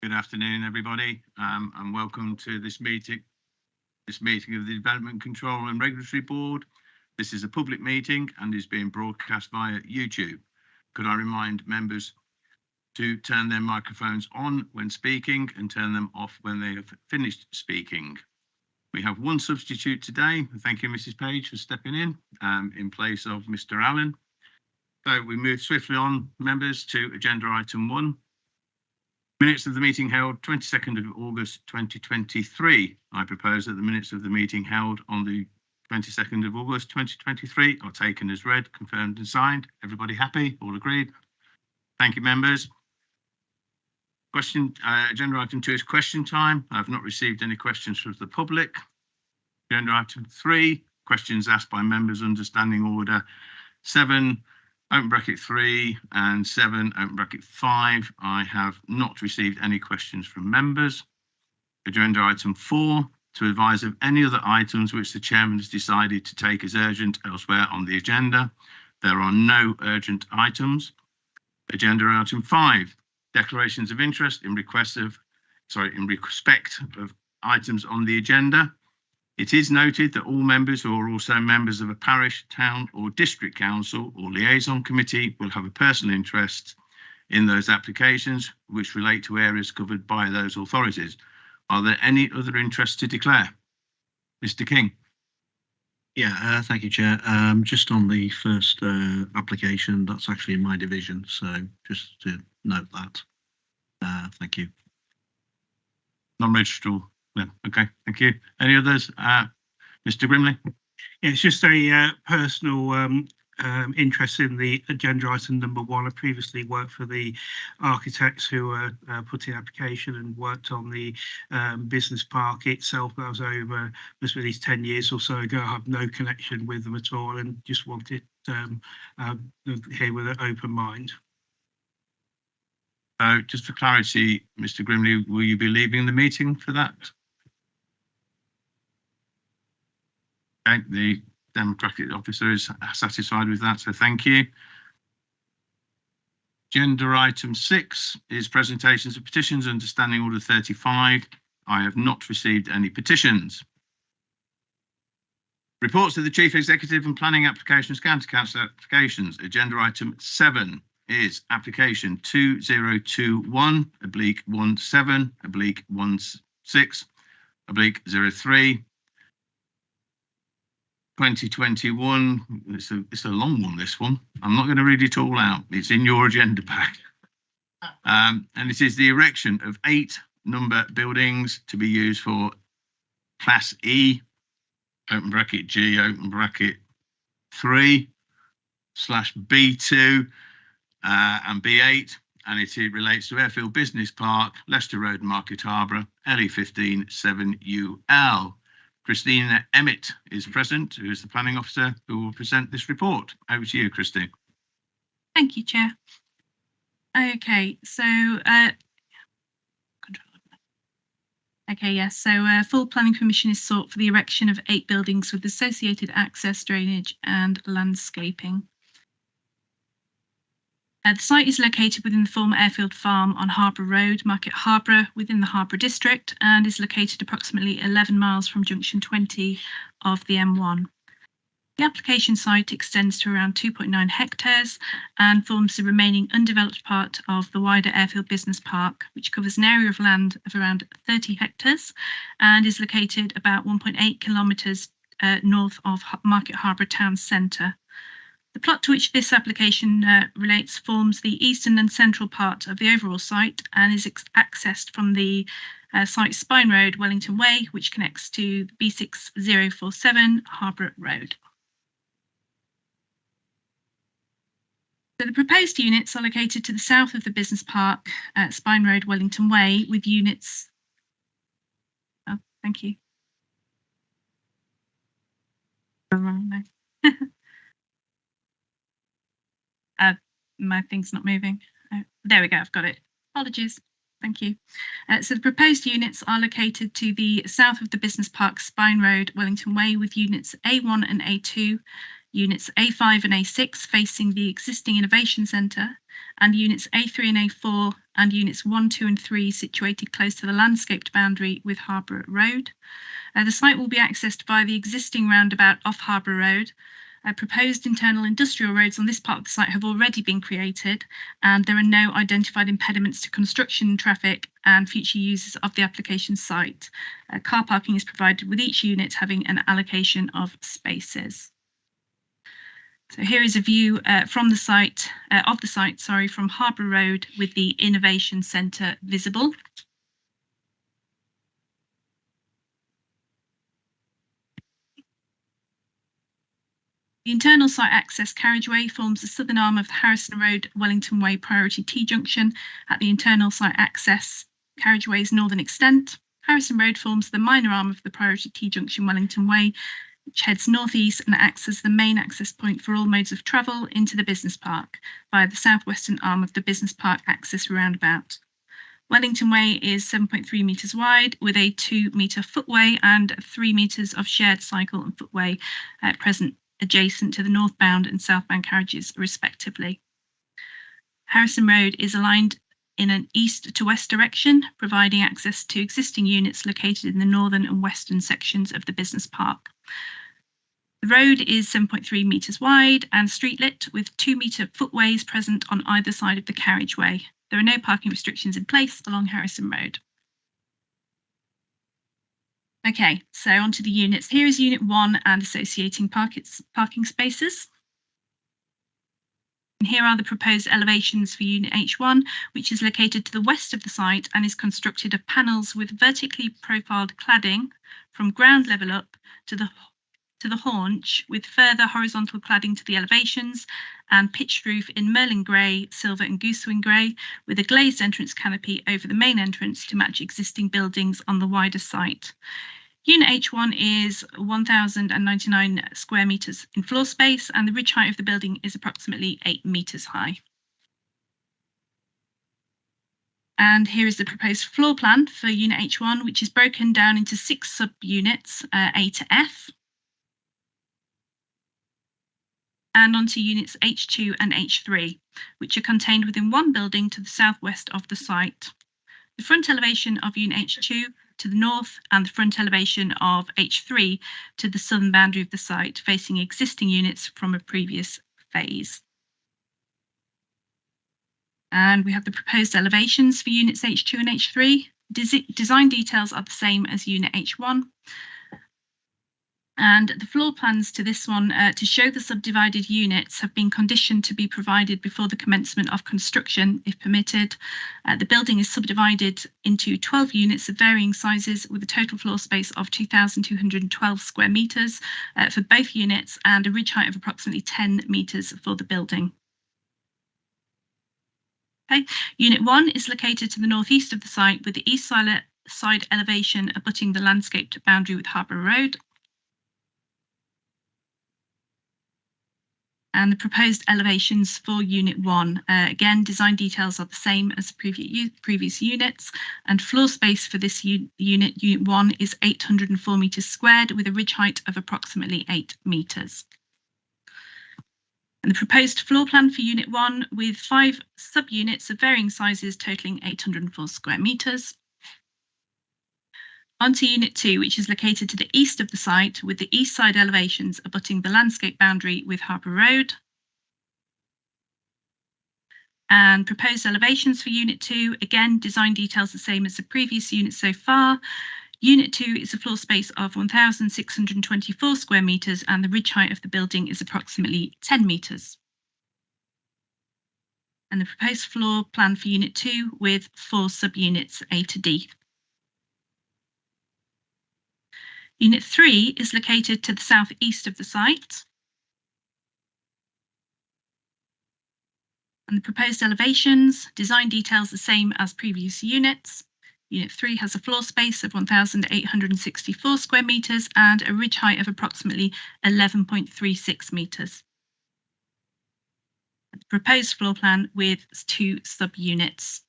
Good afternoon, everybody, and welcome to this meeting of the Development Control and Regulatory Board. This is a public meeting and is being broadcast via YouTube. Could I remind members to turn their microphones on when speaking and turn them off when they have finished speaking. We have one substitute today. Thank you, Mrs. Page, for stepping in place of Mr. Allen. So we move swiftly on, members, to agenda item 1. Minutes of the meeting held 22nd of August 2023. I propose that the minutes of the meeting held on the 22nd of August 2023 are taken as read, confirmed and signed. Everybody happy? All agreed? Thank you, members. Agenda item 2 is question time. I've not received any questions from the public. Agenda item 3, questions asked by members under Standing Order 7. Open bracket 3 and 7, open bracket 5. I have not received any questions from members. Agenda item 4, to advise of any other items which the chairman has decided to take as urgent elsewhere on the agenda. There are no urgent items. Agenda item 5, declarations of interest in respect of items on the agenda. It is noted that all members who are also members of a parish, town or district council or liaison committee will have a personal interest in those applications which relate to areas covered by those authorities. Are there any other interests to declare? Mr. King. Yeah, thank you, Chair. Just on the first application, that's actually in my division, so just to note that. Thank you. Non-registered. Yeah, okay, thank you. Any others? Mr. Grimley? Yeah, it's just a personal interest in the agenda item number 1. I previously worked for the architects who put in application and worked on the business park itself. That was over must be at least 10 years or so ago. I have no connection with them at all and just wanted here with an open mind. Just for clarity, Mr. Grimley, will you be leaving the meeting for that? Okay, the Democratic officer is satisfied with that, so thank you. Agenda item 6 is presentations of petitions under Standing Order 35. I have not received any petitions. Reports of the Chief Executive and Planning Applications, County Council applications. Agenda item 7 is application 2021/17/16/03. 2021, it's a long one, this one. I'm not going to read it all out. It's in your agenda pack. And it is the erection of 8 number buildings to be used for Class E, open bracket G, open bracket 3/B2 and B8. And it relates to Airfield Business Park, Leicester Road, Market Harborough, LE15 7UL. Christina Emmett is present, who is the planning officer, who will present this report. Over to you, Christine. Thank you, Chair. Okay, so full planning permission is sought for the erection of 8 buildings with associated access, drainage and landscaping. The site is located within the former Airfield Farm on Harborough Road, Market Harborough, within the Harborough District, and is located approximately 11 miles from junction 20 of the M1. The application site extends to around 2.9 hectares and forms the remaining undeveloped part of the wider Airfield Business Park, which covers an area of land of around 30 hectares and is located about 1.8 kilometres north of Market Harborough town centre. The plot to which this application relates forms the eastern and central part of the overall site and is accessed from the site Spine Road, Wellington Way, which connects to B6047 Harborough Road. So the proposed units are located to the south of the business park at Spine Road, Wellington Way, with units. Oh, thank you. My thing's not moving. Oh, there we go, I've got it. Apologies. Thank you. So the proposed units are located to the south of the business park, Spine Road, Wellington Way, with units A1 and A2 units A5 and A6 facing the existing Innovation Centre, and units A3 and A4 and units 1, 2 and 3 situated close to the landscaped boundary with Harborough Road. The site will be accessed by the existing roundabout off Harborough Road. Proposed internal industrial roads on this part of the site have already been created, and there are no identified impediments to construction, traffic and future uses of the application site. Car parking is provided with each unit having an allocation of spaces. So here is a view from the site, from Harborough Road with the Innovation Centre visible. The internal site access carriageway forms the southern arm of the Harrison Road Wellington Way priority T-junction at the internal site access carriageway's northern extent. Harrison Road forms the minor arm of the priority T-junction Wellington Way, which heads northeast and acts as the main access point for all modes of travel into the business park via the southwestern arm of the business park access roundabout. Wellington Way is 7.3 metres wide with a 2-metre footway and 3 metres of shared cycle and footway present adjacent to the northbound and southbound carriages respectively. Harrison Road is aligned in an east to west direction, providing access to existing units located in the northern and western sections of the business park. The road is 7.3 metres wide and street lit with 2-metre footways present on either side of the carriageway. There are no parking restrictions in place along Harrison Road. Okay, so onto the units. Here is Unit 1 and associating parking spaces. And here are the proposed elevations for Unit H1, which is located to the west of the site and is constructed of panels with vertically profiled cladding from ground level up to the haunch, with further horizontal cladding to the elevations, and pitched roof in Merlin Grey, Silver and Goosewing Grey, with a glazed entrance canopy over the main entrance to match existing buildings on the wider site. Unit H1 is 1,099 square metres in floor space, and the ridge height of the building is approximately 8 metres high. And here is the proposed floor plan for Unit H1, which is broken down into 6 sub-units, A to F. And onto units H2 and H3, which are contained within one building to the southwest of the site. The front elevation of Unit H2 to the north and the front elevation of H3 to the southern boundary of the site, facing existing units from a previous phase. And we have the proposed elevations for units H2 and H3. Design details are the same as Unit H1. And the floor plans to this one to show the subdivided units have been conditioned to be provided before the commencement of construction, if permitted. The building is subdivided into 12 units of varying sizes with a total floor space of 2,212 square metres for both units and a ridge height of approximately 10 metres for the building. Okay. Unit 1 is located to the northeast of the site with the east side elevation abutting the landscaped boundary with Harborough Road. And the proposed elevations for Unit 1. Again, design details are the same as the previous units, and floor space for this Unit 1, is 804 metres squared with a ridge height of approximately 8 metres. And the proposed floor plan for Unit 1 with 5 sub-units of varying sizes totalling 804 square metres. Onto Unit 2, which is located to the east of the site with the east side elevations abutting the landscape boundary with Harborough Road. And proposed elevations for Unit 2, again, design details the same as the previous unit so far. Unit 2 is a floor space of 1,624 square metres and the ridge height of the building is approximately 10 metres. And the proposed floor plan for Unit 2 with 4 sub-units A to D. Unit 3 is located to the southeast of the site. And the proposed elevations, design details the same as previous units. Unit 3 has a floor space of 1,864 square metres and a ridge height of approximately 11.36 metres. The proposed floor plan with 2 sub-units.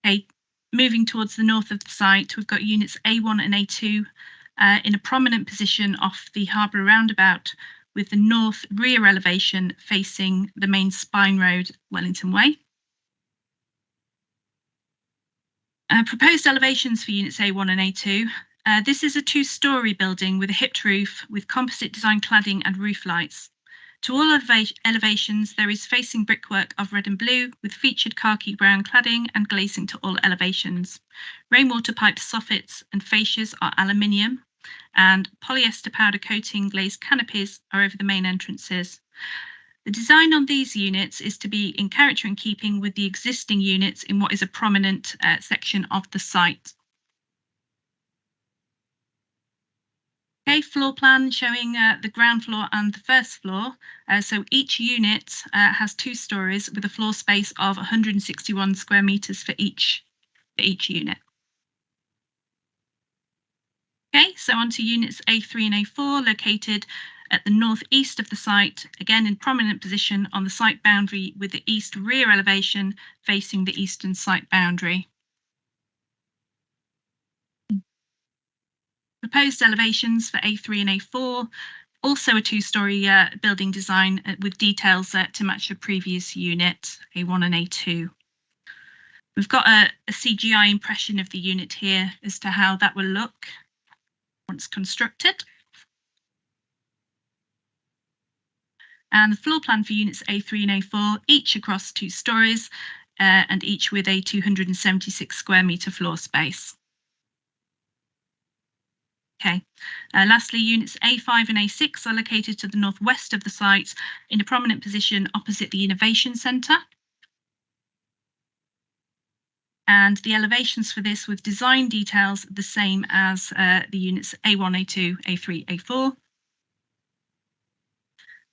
Okay. Moving towards the north of the site, we've got units A1 and A2 in a prominent position off the Harbour roundabout, with the north rear elevation facing the main spine road, Wellington Way. Proposed elevations for units A1 and A2. This is a two-storey building with a hipped roof with composite design cladding and roof lights. To all elevations, there is facing brickwork of red and blue with featured khaki brown cladding and glazing to all elevations. Rainwater pipe soffits and fascias are aluminium, and polyester powder coating glazed canopies are over the main entrances. The design on these units is to be in character and keeping with the existing units in what is a prominent section of the site. Okay, floor plan showing the ground floor and the first floor. So each unit has 2 stories with a floor space of 161 square metres for each unit. Okay, so on to units A3 and A4, located at the northeast of the site, again in prominent position on the site boundary with the east rear elevation facing the eastern site boundary. Proposed elevations for A3 and A4, also a 2-storey building design with details to match the previous unit, A1 and A2. We've got a CGI impression of the unit here as to how that will look once constructed. And the floor plan for units A3 and A4, each across 2 stories and each with a 276 square metre floor space. Okay, lastly, units A5 and A6 are located to the northwest of the site in a prominent position opposite the Innovation Centre. And the elevations for this with design details the same as the units A1, A2, A3, A4.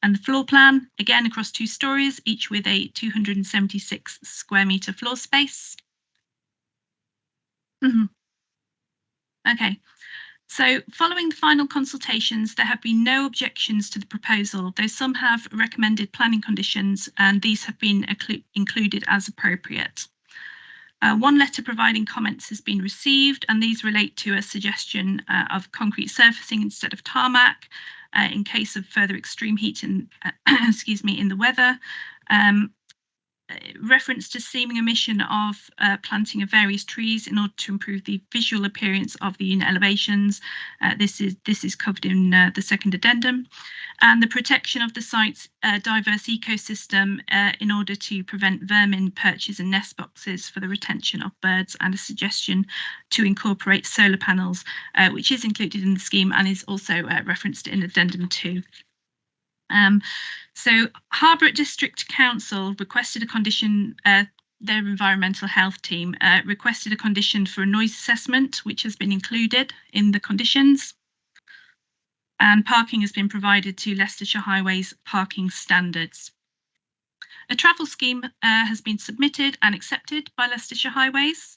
And the floor plan, again across 2 stories, each with a 276 square metre floor space. Okay. So following the final consultations, there have been no objections to the proposal, though some have recommended planning conditions, and these have been included as appropriate. One letter providing comments has been received, and these relate to a suggestion of concrete surfacing instead of tarmac in case of further extreme heat in, in the weather. Reference to seeming omission of planting of various trees in order to improve the visual appearance of the unit elevations. This is covered in the second addendum, and the protection of the site's diverse ecosystem in order to prevent vermin, perches and nest boxes for the retention of birds, and a suggestion to incorporate solar panels, which is included in the scheme and is also referenced in addendum 2. So Harbour District Council requested a condition, their environmental health team requested a condition for a noise assessment, which has been included in the conditions. And parking has been provided to Leicestershire Highways parking standards. A travel scheme has been submitted and accepted by Leicestershire Highways.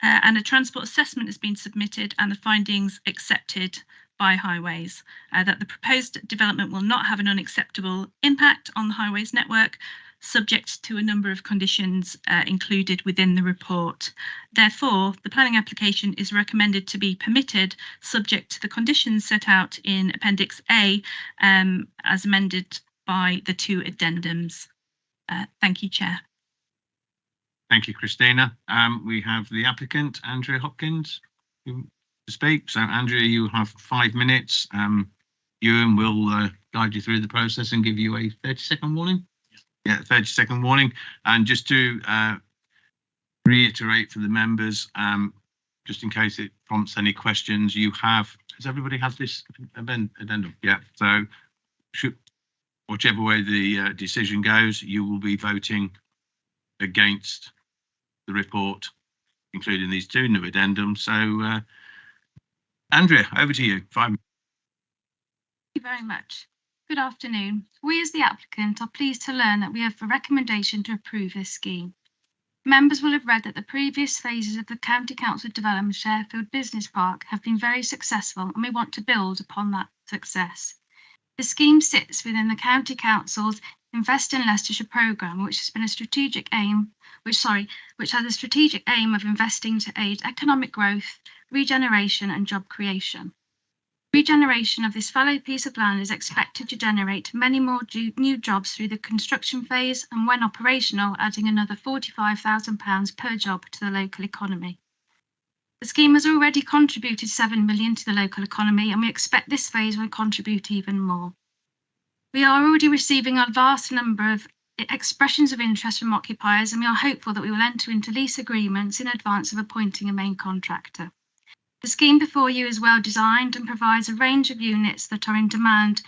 And a transport assessment has been submitted and the findings accepted by Highways, that the proposed development will not have an unacceptable impact on the Highways network, subject to a number of conditions included within the report. Therefore, the planning application is recommended to be permitted, subject to the conditions set out in Appendix A, as amended by the 2 addendums. Thank you, Chair. Thank you, Christina. We have the applicant, Andrea Hopkins, to speak. So, Andrea, you have 5 minutes. Ewan will guide you through the process and give you a 30-second warning. Yeah, 30-second warning. And just to reiterate for the members, just in case it prompts any questions, you have, has everybody had this addendum? Yeah, so whichever way the decision goes, you will be voting against the report, including these 2 new addendums. So, Andrea, over to you. 5 minutes. Thank you very much. Good afternoon. We as the applicant are pleased to learn that we have a recommendation to approve this scheme. Members will have read that the previous phases of the County Council development Sheffield Business Park have been very successful, and we want to build upon that success. The scheme sits within the County Council's Invest in Leicestershire programme, which has a strategic aim of investing to aid economic growth, regeneration and job creation. Regeneration of this fallow piece of land is expected to generate many more new jobs through the construction phase, and when operational, adding another £45,000 per job to the local economy. The scheme has already contributed £7 million to the local economy, and we expect this phase will contribute even more. We are already receiving a vast number of expressions of interest from occupiers, and we are hopeful that we will enter into lease agreements in advance of appointing a main contractor. The scheme before you is well designed and provides a range of units that are in demand,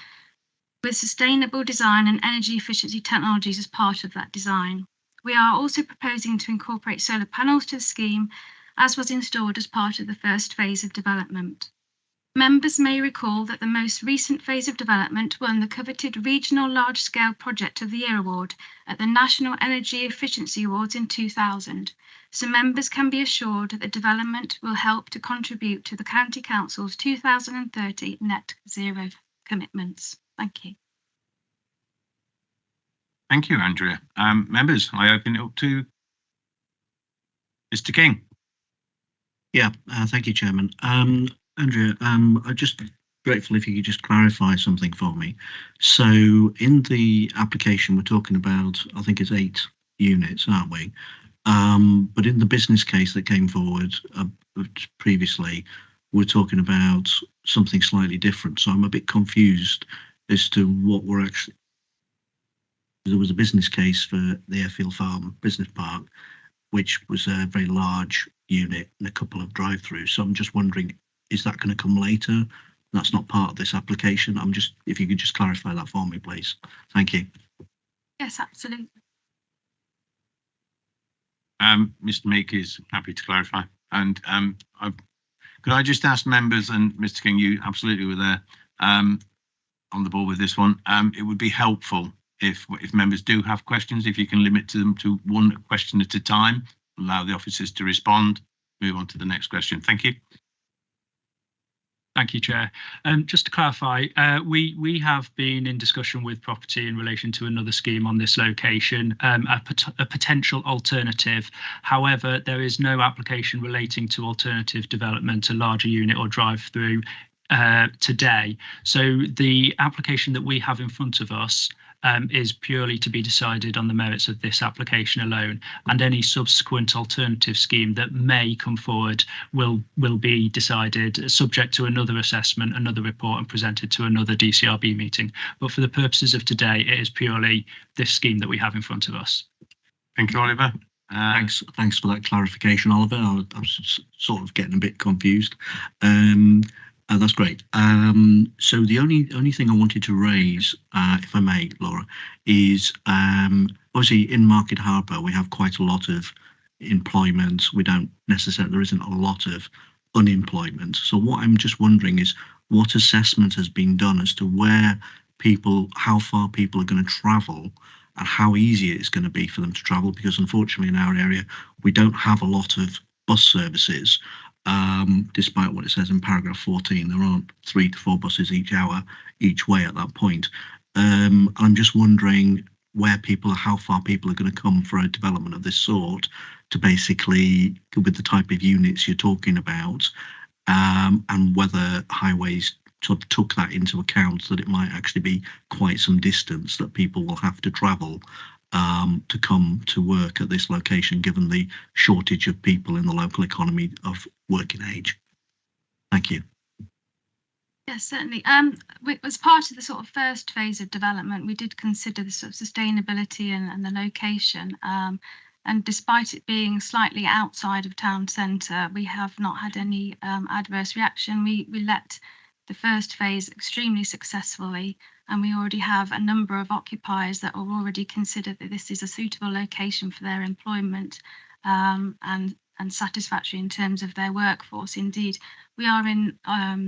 with sustainable design and energy efficiency technologies as part of that design. We are also proposing to incorporate solar panels to the scheme, as was installed as part of the first phase of development. Members may recall that the most recent phase of development won the coveted Regional Large-Scale Project of the Year award at the National Energy Efficiency Awards in 2000, so members can be assured that the development will help to contribute to the County Council's 2030 net zero commitments. Thank you. Thank you, Andrea. Members, I open it up to Mr. King. Yeah, thank you, Chairman. Andrea, I'm just grateful if you could just clarify something for me. So in the application, we're talking about, I think it's 8 units, aren't we? But in the business case that came forward previously, we're talking about something slightly different. So I'm a bit confused as to what we're actually... There was a business case for the Airfield Farm Business Park, which was a very large unit and a couple of drive-throughs. So I'm just wondering, is that going to come later? That's not part of this application. If you could just clarify that for me, please. Thank you. Yes, absolutely. Mr. Meek is happy to clarify. And could I just ask members, and Mr. King, you absolutely were there on the board with this one. It would be helpful if members do have questions, if you can limit them to one question at a time, allow the officers to respond, move on to the next question. Thank you. Thank you, Chair. Just to clarify, we have been in discussion with property in relation to another scheme on this location, a potential alternative. However, there is no application relating to alternative development, a larger unit or drive-through today. So the application that we have in front of us is purely to be decided on the merits of this application alone, and any subsequent alternative scheme that may come forward will be decided subject to another assessment, another report, and presented to another DCRB meeting. But for the purposes of today, it is purely this scheme that we have in front of us. Thank you, Oliver. Thanks for that clarification, Oliver. I was sort of getting a bit confused. That's great. So the only thing I wanted to raise, if I may, Laura, is obviously in Market Harbour we have quite a lot of employment. There isn't a lot of unemployment. So what I'm just wondering is what assessment has been done as to how far people are going to travel and how easy it's going to be for them to travel, because unfortunately in our area we don't have a lot of bus services. Despite what it says in paragraph 14, there aren't 3 to 4 buses each hour each way at that point. I'm just wondering how far people are going to come for a development of this sort, to basically, with the type of units you're talking about, and whether highways sort of took that into account, that it might actually be quite some distance that people will have to travel to come to work at this location, given the shortage of people in the local economy of working age. Thank you. Yes, certainly. As part of the sort of first phase of development, we did consider the sort of sustainability and the location. And despite it being slightly outside of town centre, we have not had any adverse reaction. We let the first phase extremely successfully, and we already have a number of occupiers that are already considered that this is a suitable location for their employment, and satisfactory in terms of their workforce. Indeed, we are in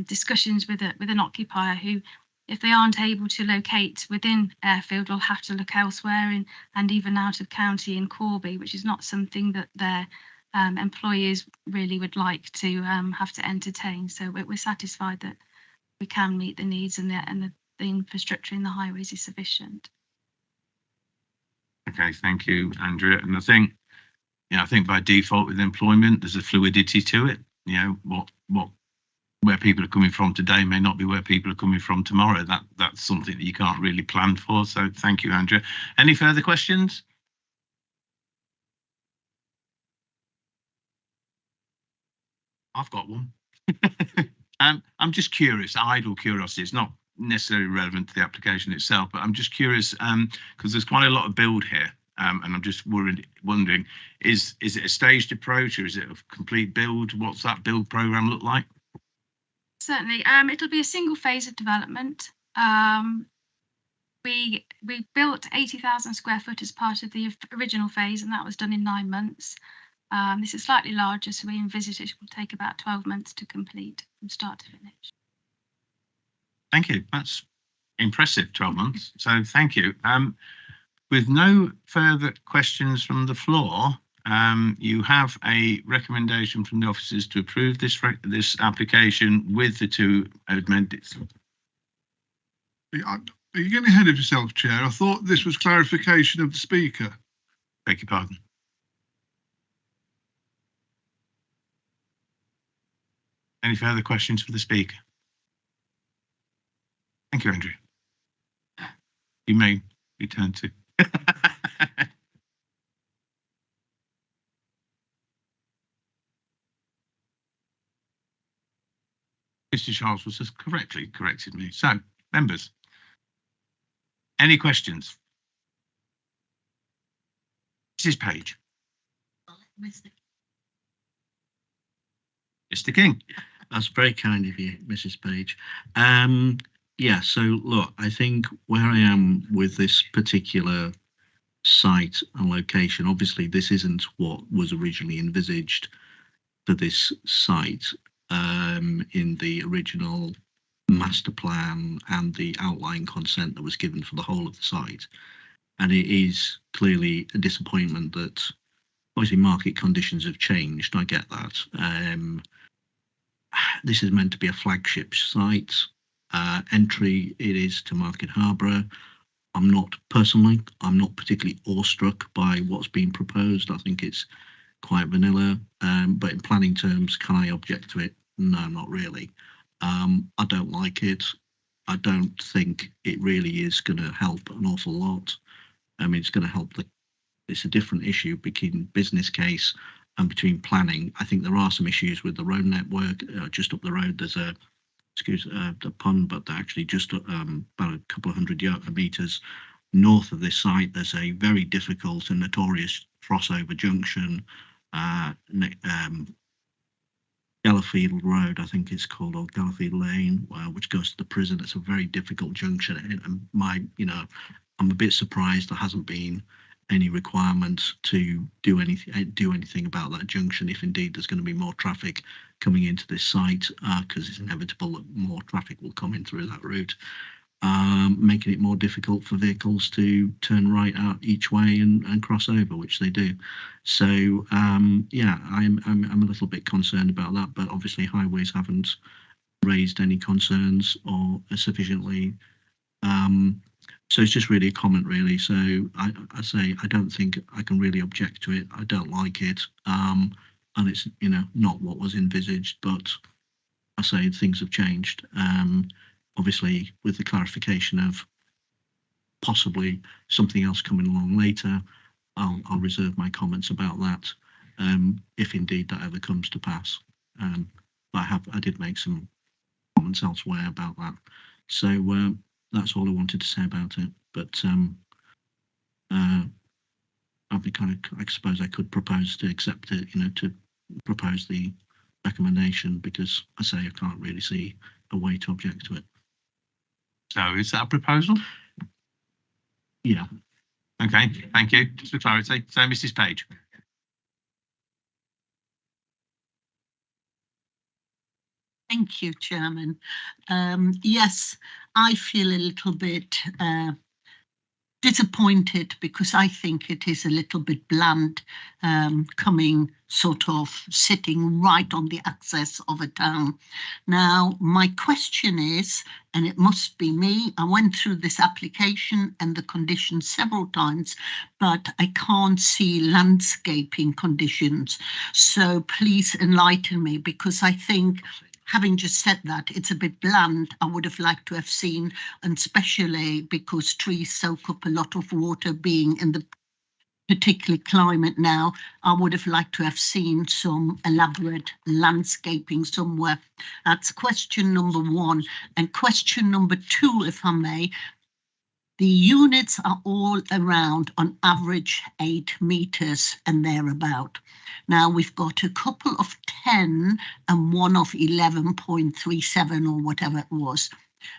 discussions with an occupier who, if they aren't able to locate within Airfield, will have to look elsewhere and even out of county in Corby, which is not something that their employers really would like to have to entertain. So we're satisfied that we can meet the needs, and the infrastructure in the highways is sufficient. Okay, thank you, Andrea. And I think by default with employment, there's a fluidity to it. Where people are coming from today may not be where people are coming from tomorrow. That's something that you can't really plan for. So thank you, Andrea. Any further questions? I've got one. I'm just curious, idle curiosity. It's not necessarily relevant to the application itself, but I'm just curious because there's quite a lot of build here. And I'm just wondering, is it a staged approach or is it a complete build? What's that build program look like? Certainly, it'll be a single phase of development. We built 80,000 square foot as part of the original phase, and that was done in 9 months. This is slightly larger, so we envisage it will take about 12 months to complete from start to finish. Thank you. That's impressive, 12 months. So thank you. With no further questions from the floor, you have a recommendation from the officers to approve this application with the 2 amendments. Are you getting ahead of yourself, Chair? I thought this was clarification of the speaker. Beg your pardon. Any further questions for the speaker? Thank you, Andrew. You may return to. Mr. Charles was just correctly corrected me. So, members, any questions? Mrs. Page. Mr. King. That's very kind of you, Mrs. Page. Yeah, so look, I think where I am with this particular site and location, obviously this isn't what was originally envisaged for this site in the original master plan and the outline consent that was given for the whole of the site. And it is clearly a disappointment that obviously market conditions have changed. I get that. This is meant to be a flagship site. Entry it is to Market Harborough. I'm not particularly awestruck by what's being proposed. I think it's quite vanilla, but in planning terms, can I object to it? No, not really. I don't like it. I don't think it really is going to help an awful lot. I mean, it's going to help it's a different issue between business case and between planning. I think there are some issues with the road network. Just up the road, there's excuse the pun, but actually just about a couple of hundred meters north of this site, there's a very difficult and notorious crossover junction, Gallofield Road, I think it's called, or Gallofield Lane, which goes to the prison. It's a very difficult junction, and I'm a bit surprised there hasn't been any requirement to do anything about that junction, if indeed there's going to be more traffic coming into this site, because it's inevitable that more traffic will come in through that route, making it more difficult for vehicles to turn right out each way and cross over, which they do. So yeah, I'm a little bit concerned about that, but obviously highways haven't raised any concerns or sufficiently. So it's just really a comment, really. So I say I don't think I can really object to it. I don't like it, and it's not what was envisaged. But I say things have changed. Obviously, with the clarification of possibly something else coming along later, I'll reserve my comments about that if indeed that ever comes to pass. But I did make some comments elsewhere about that. So. That's all I wanted to say about it. But I suppose I could propose to accept it, to propose the recommendation, because I say I can't really see a way to object to it. So is that a proposal? Yeah. Okay, thank you. Just for clarity. So Mrs. Page. Thank you, Chairman. Yes, I feel a little bit disappointed because I think it is a little bit bland, sitting right on the access of a town. Now, my question is, and it must be me, I went through this application and the conditions several times, but I can't see landscaping conditions. So please enlighten me, because I think having just said that, it's a bit bland. I would have liked to have seen, and especially because trees soak up a lot of water, being in the particular climate now, I would have liked to have seen some elaborate landscaping somewhere. That's question number one. And question number two, if I may, the units are all around on average 8 meters and thereabout. Now we've got a couple of 10 and one of 11.37 or whatever it was.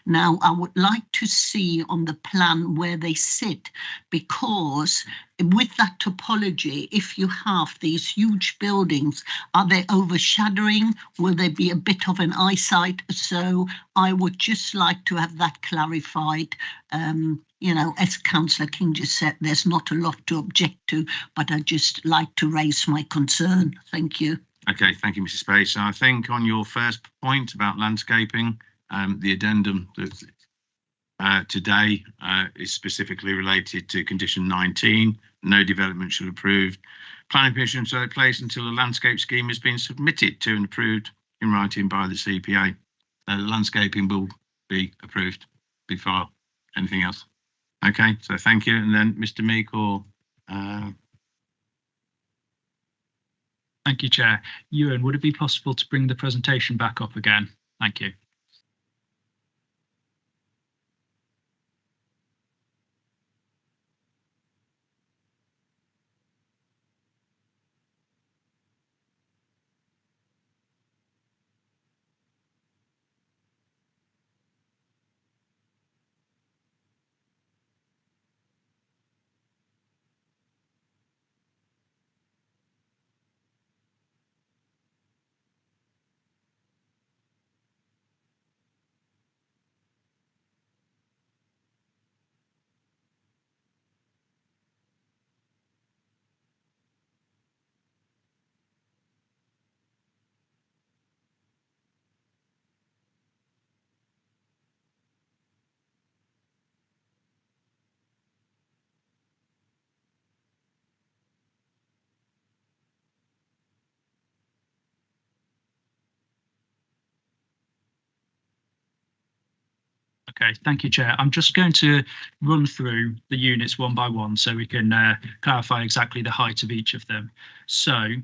Now I would like to see on the plan where they sit, because with that topology, if you have these huge buildings, are they overshadowing? Will there be a bit of an eyesight? So I would just like to have that clarified. You know, as Councillor King just said, there's not a lot to object to, but I'd just like to raise my concern. Thank you. Okay, thank you, Mrs. Page. So I think on your first point about landscaping, the addendum that today is specifically related to condition 19. No development shall approved. Planning permission shall take place until a landscape scheme has been submitted to and approved in writing by the CPA. Landscaping will be approved before anything else. Okay, so thank you. And then Mr. Meek or Thank you, Chair. Ewan, would it be possible to bring the presentation back up again? Thank you. Okay, thank you, Chair. I'm just going to run through the units one by one so we can clarify exactly the height of each of them. So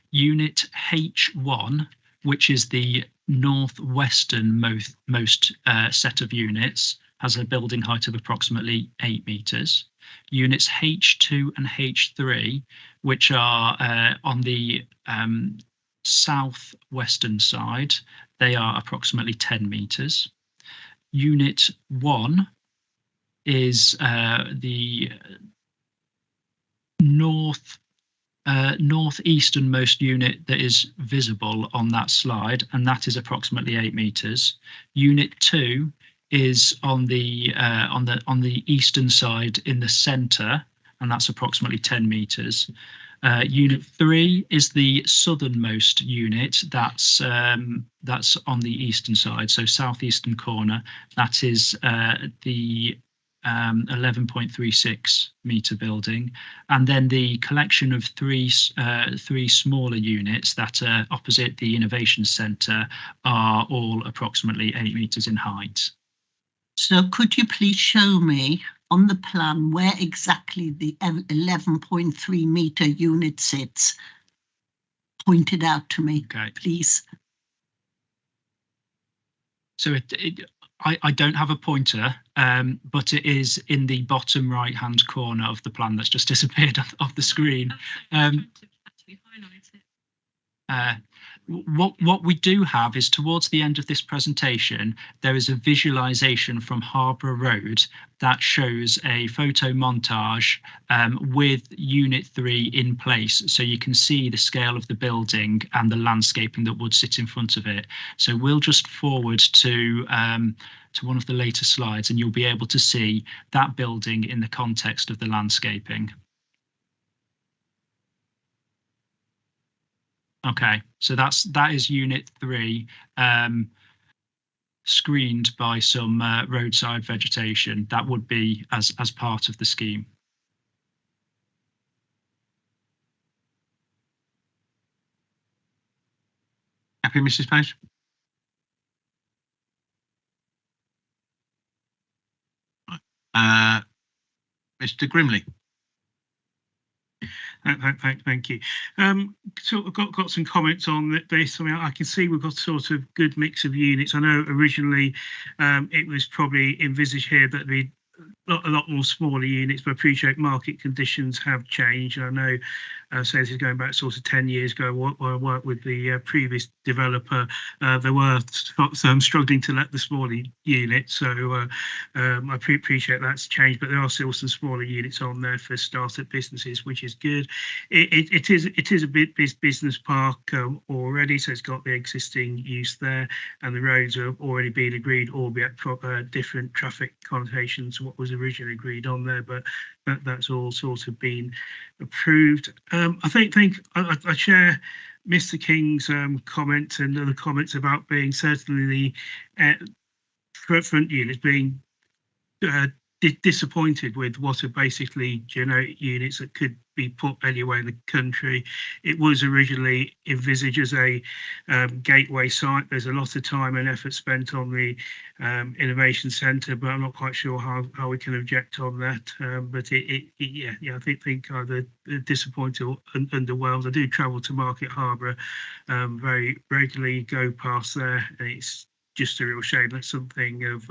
unit H1, which is the northwestern most set of units, has a building height of approximately 8 meters. Units H2 and H3, which are on the southwestern side, they are approximately 10 meters. Unit 1 is the northeasternmost unit that is visible on that slide, and that is approximately 8 meters. Unit 2 is on the eastern side in the centre, and that's approximately 10 meters. Unit 3 is the southernmost unit, that's on the eastern side, so southeastern corner. That is the 11.36 meter building, and then the collection of three smaller units that are opposite the innovation centre are all approximately 8 meters in height. So could you please show me on the plan where exactly the 11.3 meter unit sits? Point it out to me, Okay. please. So I don't have a pointer, but it is in the bottom right hand corner of the plan that's just disappeared off the screen. What we do have is, towards the end of this presentation, there is a visualization from Harborough Road that shows a photo montage with Unit 3 in place, so you can see the scale of the building and the landscaping that would sit in front of it. So we'll just forward to one of the later slides, and you'll be able to see that building in the context of the landscaping. Okay, so that is Unit 3, screened by some roadside vegetation. That would be as part of the scheme. Happy, Mrs. Page? Mr. Grimley. Thank you. So I've got some comments on this. I mean, I can see we've got sort of good mix of units. I know originally it was probably envisaged here that we a lot more smaller units, but I appreciate market conditions have changed. I know, so this is going back sort of 10 years ago, where I worked with the previous developer. They were struggling to let the smaller units, so I appreciate that's changed, but there are still some smaller units on there for startup businesses, which is good. It is a bit business park already, so it's got the existing use there, and the roads have already been agreed, albeit different traffic connotations to what was originally agreed on there, but that's all sort of been approved. I think I share Mr. King's comment and other comments about being certainly the front units being disappointed with what are basically generic units that could be put anywhere in the country. It was originally envisaged as a gateway site. There's a lot of time and effort spent on the innovation centre, but I'm not quite sure how we can object on that. But I think either disappointed or underwhelmed. I do travel to Market Harborough very regularly, go past there, and it's just a real shame that something of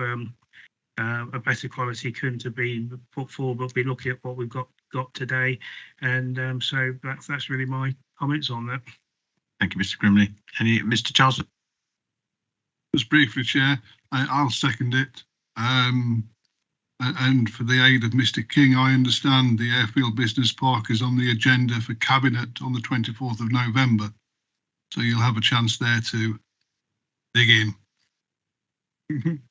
a better quality couldn't have been put forward, but we look at what we've got today, and so that's really my comments on that. Thank you, Mr. Grimley. Any Mr. Charles? Just briefly, Chair, I'll second it. And for the aid of Mr. King, I understand the Airfield Business Park is on the agenda for Cabinet on the 24th of November, so you'll have a chance there to dig in.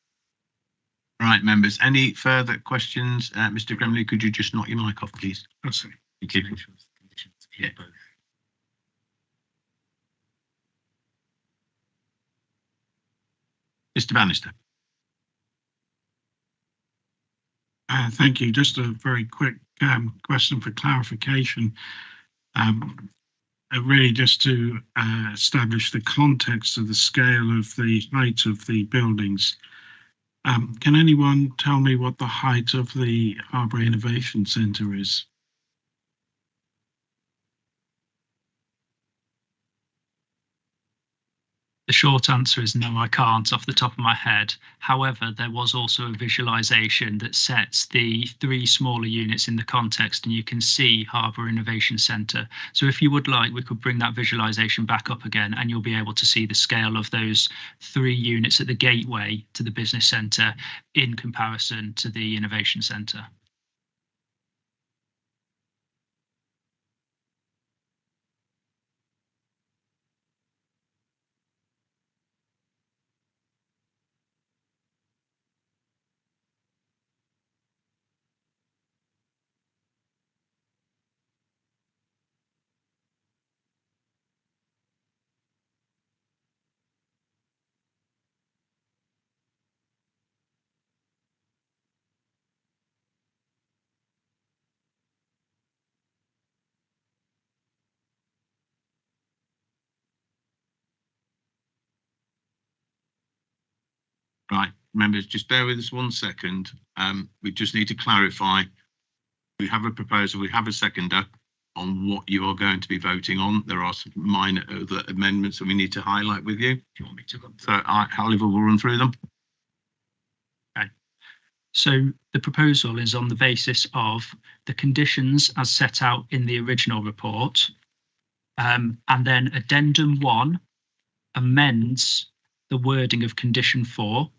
Right, members, any further questions? Mr. Grimley, could you just knock your mic off, please? Absolutely. Thank you. Yeah. Mr. Bannister. Thank you. Just a very quick question for clarification. Really just to establish the context of the scale of the height of the buildings. Can anyone tell me what the height of the Harborough Innovation Centre is? The short answer is no, I can't off the top of my head. However, there was also a visualization that sets the 3 smaller units in the context, and you can see Harborough Innovation Centre. So if you would like, we could bring that visualization back up again, and you'll be able to see the scale of those 3 units at the gateway to the business centre in comparison to the Innovation Centre. Right, members, just bear with us 1 second. We just need to clarify. We have a proposal, we have a seconder on what you are going to be voting on. There are some minor other amendments that we need to highlight with you. Do you want me to? So Oliver will run through them. Okay. So the proposal is on the basis of the conditions as set out in the original report, and then Addendum 1 amends the wording of Condition 4,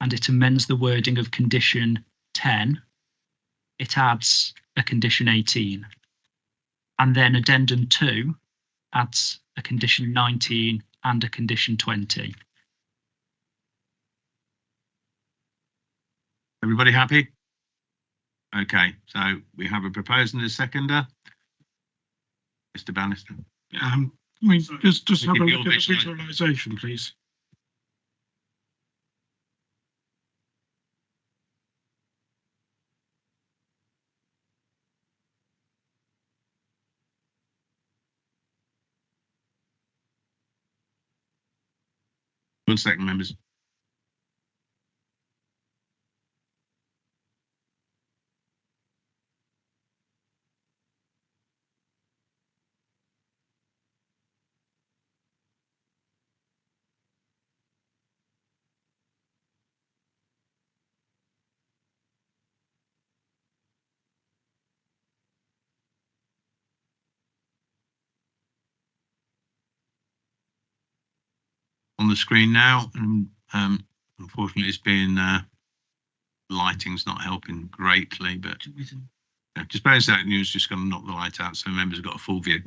and it amends the wording of Condition 10. It adds a Condition 18. And then Addendum 2 adds a Condition 19 and a Condition 20. Everybody happy? Okay, so we have a proposer and a seconder. Mr. Bannister. Just have a look at the visualization, please. One second, members. the screen now, and unfortunately it's been lighting's not helping greatly, but just bear that news, just going to knock the light out so members have got a full view.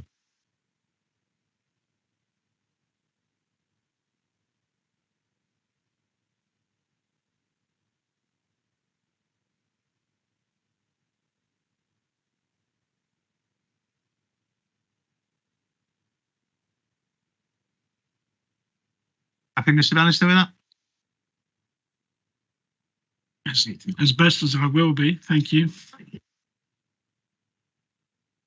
Happy, Mr. Bannister, with that? As best as I will be, thank you.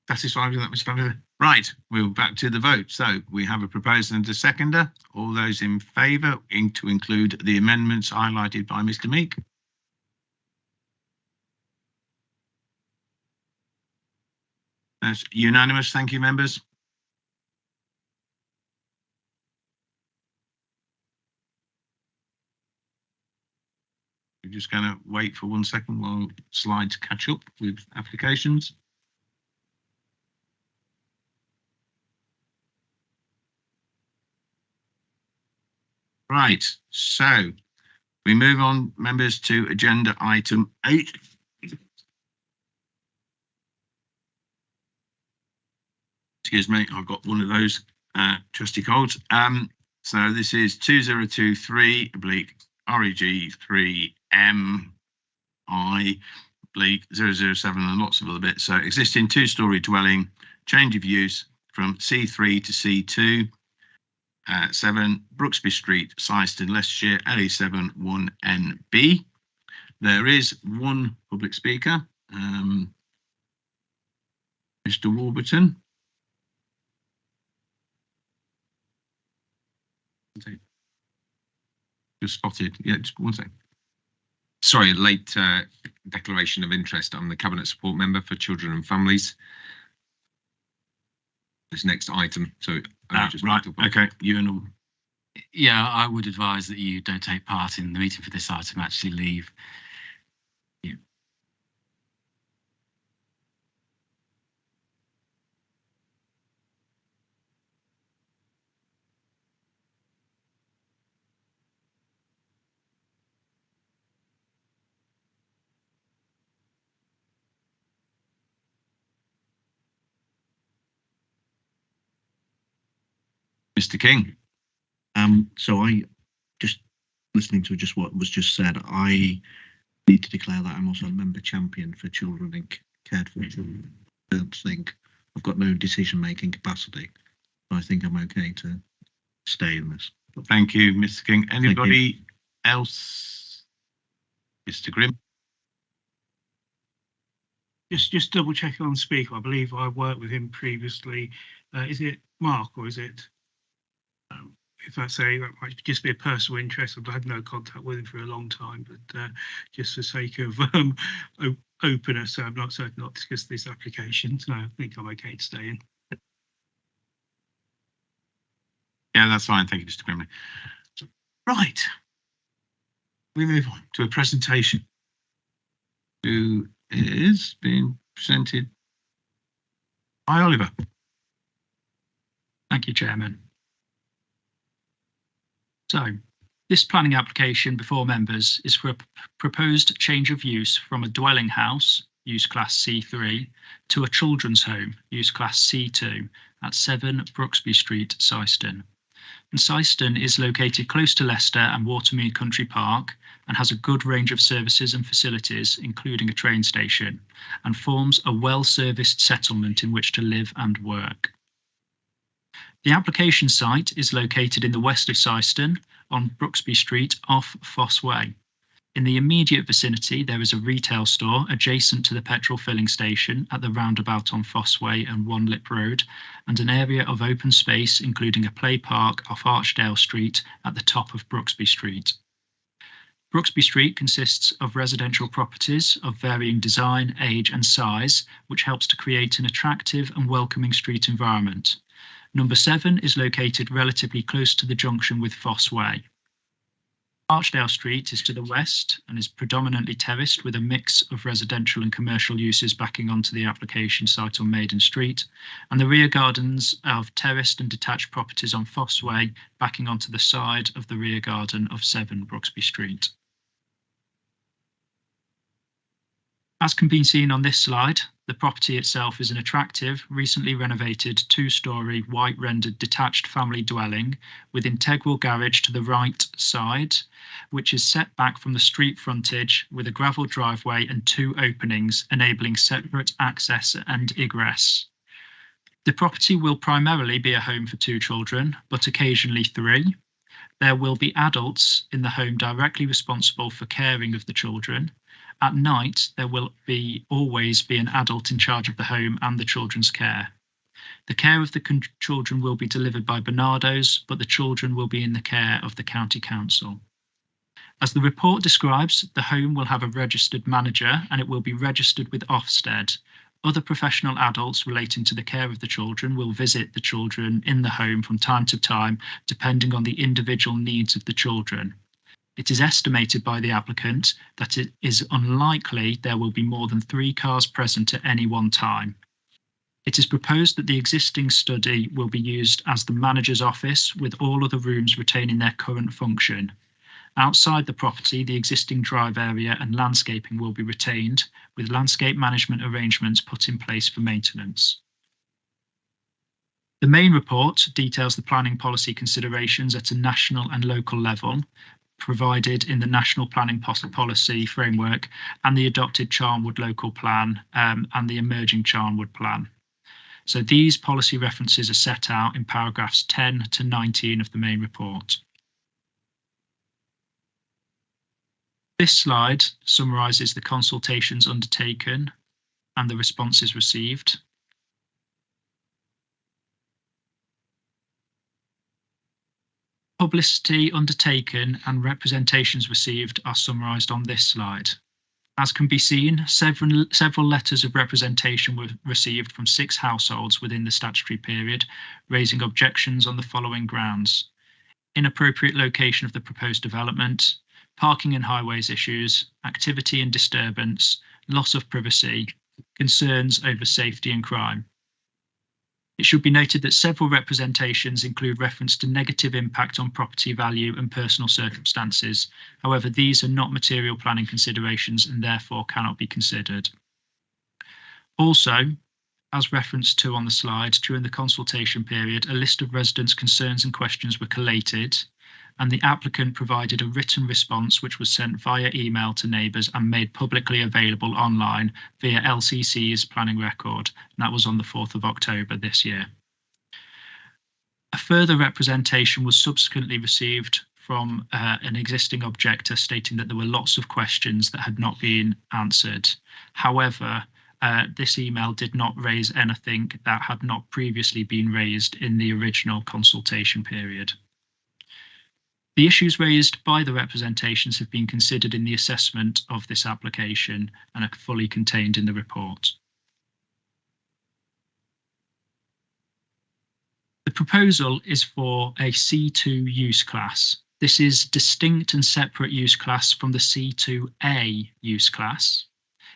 Satisfied with that, Mr. Bannister? Right, we're back to the vote. So we have a proposer and a seconder. All those in favour to include the amendments highlighted by Mr. Meek? That's unanimous. Thank you, members. We're just going to wait for 1 second while slides catch up with applications. Right, so we move on, members, to agenda item 8. Excuse me, I've got one of those trusty colds. So this is 2023/REG 3MI/007 and lots of other bits. So existing 2-storey dwelling, change of use from C3 to C2. 7 Brooksby Street, Syston, Leicestershire, LE7 1NB. There is one public speaker, Mr. Warburton. Just spotted. Yeah, just 1 second. Sorry, late declaration of interest. I'm the Cabinet Support Member for Children and Families. This next item, so right, okay, you and all. Yeah, I would advise that you don't take part in the meeting for this item, actually leave. Yeah. Mr. King. So I just listening to just what was just said, I need to declare that I'm also a member champion for children and cared for children. I don't think I've got no decision-making capacity. So I think I'm okay to stay in this. Thank you, Mr. King. Anybody else? Mr. Grimm. Just double checking on speaker. I believe I worked with him previously. Is it Mark or is it? If I say that might just be a personal interest, I've had no contact with him for a long time, but just for the sake of openness, so I'm not certain not to discuss this application. So I think I'm okay to stay in. Yeah, that's fine. Thank you, Mr. Grimley. Right. We move on to a presentation. Who is being presented by Oliver. Thank you, Chairman. So, this planning application before members is for a proposed change of use from a dwelling house, use class C3, to a children's home, use class C2, at 7 Brooksby Street, Syston. And Syston is located close to Leicester and Watermead Country Park and has a good range of services and facilities, including a train station, and forms a well-serviced settlement in which to live and work. The application site is located in the west of Syston on Brooksby Street off Foss Way. In the immediate vicinity, there is a retail store adjacent to the petrol filling station at the roundabout on Foss Way and One Lip Road, and an area of open space including a play park off Archdale Street at the top of Brooksby Street. Brooksby Street consists of residential properties of varying design, age and size, which helps to create an attractive and welcoming street environment. Number 7 is located relatively close to the junction with Foss Way. Archdale Street is to the west and is predominantly terraced with a mix of residential and commercial uses backing onto the application site on Maiden Street, and the rear gardens of terraced and detached properties on Foss Way backing onto the side of the rear garden of 7 Brooksby Street. As can be seen on this slide, the property itself is an attractive, recently renovated 2-storey white rendered detached family dwelling with integral garage to the right side, which is set back from the street frontage with a gravel driveway and 2 openings enabling separate access and egress. The property will primarily be a home for 2 children, but occasionally 3. There will be adults in the home directly responsible for caring of the children. At night, there will always be an adult in charge of the home and the children's care. The care of the children will be delivered by Barnardo's, but the children will be in the care of the County Council. As the report describes, the home will have a registered manager and it will be registered with Ofsted. Other professional adults relating to the care of the children will visit the children in the home from time to time, depending on the individual needs of the children. It is estimated by the applicant that it is unlikely there will be more than 3 cars present at any one time. It is proposed that the existing study will be used as the manager's office, with all other rooms retaining their current function. Outside the property, the existing drive area and landscaping will be retained, with landscape management arrangements put in place for maintenance. The main report details the planning policy considerations at a national and local level, provided in the National Planning Policy Framework and the adopted Charnwood Local Plan and the emerging Charnwood Plan. So these policy references are set out in paragraphs 10 to 19 of the main report. This slide summarises the consultations undertaken and the responses received. Publicity undertaken and representations received are summarised on this slide. As can be seen, several letters of representation were received from 6 households within the statutory period, raising objections on the following grounds: inappropriate location of the proposed development, parking and highways issues, activity and disturbance, loss of privacy, concerns over safety and crime. It should be noted that several representations include reference to negative impact on property value and personal circumstances. However, these are not material planning considerations and therefore cannot be considered. Also, as referenced to on the slide, during the consultation period, a list of residents' concerns and questions were collated, and the applicant provided a written response which was sent via email to neighbours and made publicly available online via LCC's planning record, and that was on the 4th of October this year. A further representation was subsequently received from an existing objector stating that there were lots of questions that had not been answered. However, this email did not raise anything that had not previously been raised in the original consultation period. The issues raised by the representations have been considered in the assessment of this application and are fully contained in the report. The proposal is for a C2 use class. This is distinct and separate use class from the C2A use class.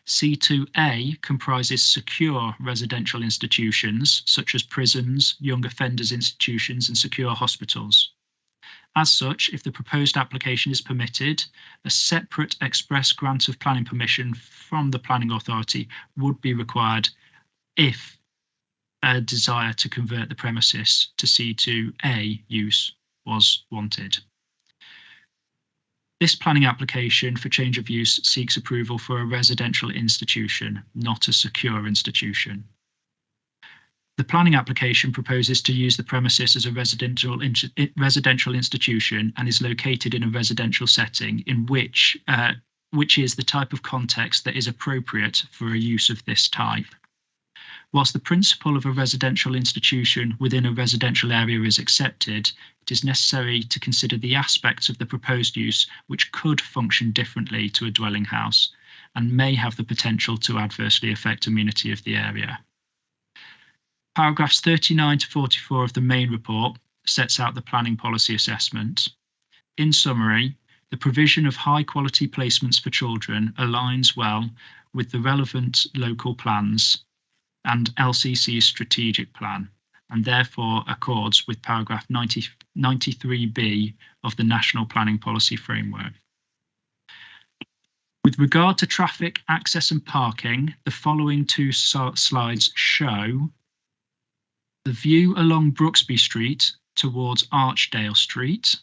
C2A comprises secure residential institutions such as prisons, young offenders institutions and secure hospitals. As such, if the proposed application is permitted, a separate express grant of planning permission from the planning authority would be required if a desire to convert the premises to C2A use was wanted. This planning application for change of use seeks approval for a residential institution, not a secure institution. The planning application proposes to use the premises as a residential institution and is located in a residential setting in which is the type of context that is appropriate for a use of this type. Whilst the principle of a residential institution within a residential area is accepted, it is necessary to consider the aspects of the proposed use which could function differently to a dwelling house and may have the potential to adversely affect amenity of the area. Paragraphs 39 to 44 of the main report sets out the planning policy assessment. In summary, The provision of high quality placements for children aligns well with the relevant local plans and LCC's strategic plan, and therefore accords with paragraph 93B of the National Planning Policy Framework. With regard to traffic, access and parking, the following two slides show the view along Brooksby Street towards Archdale Street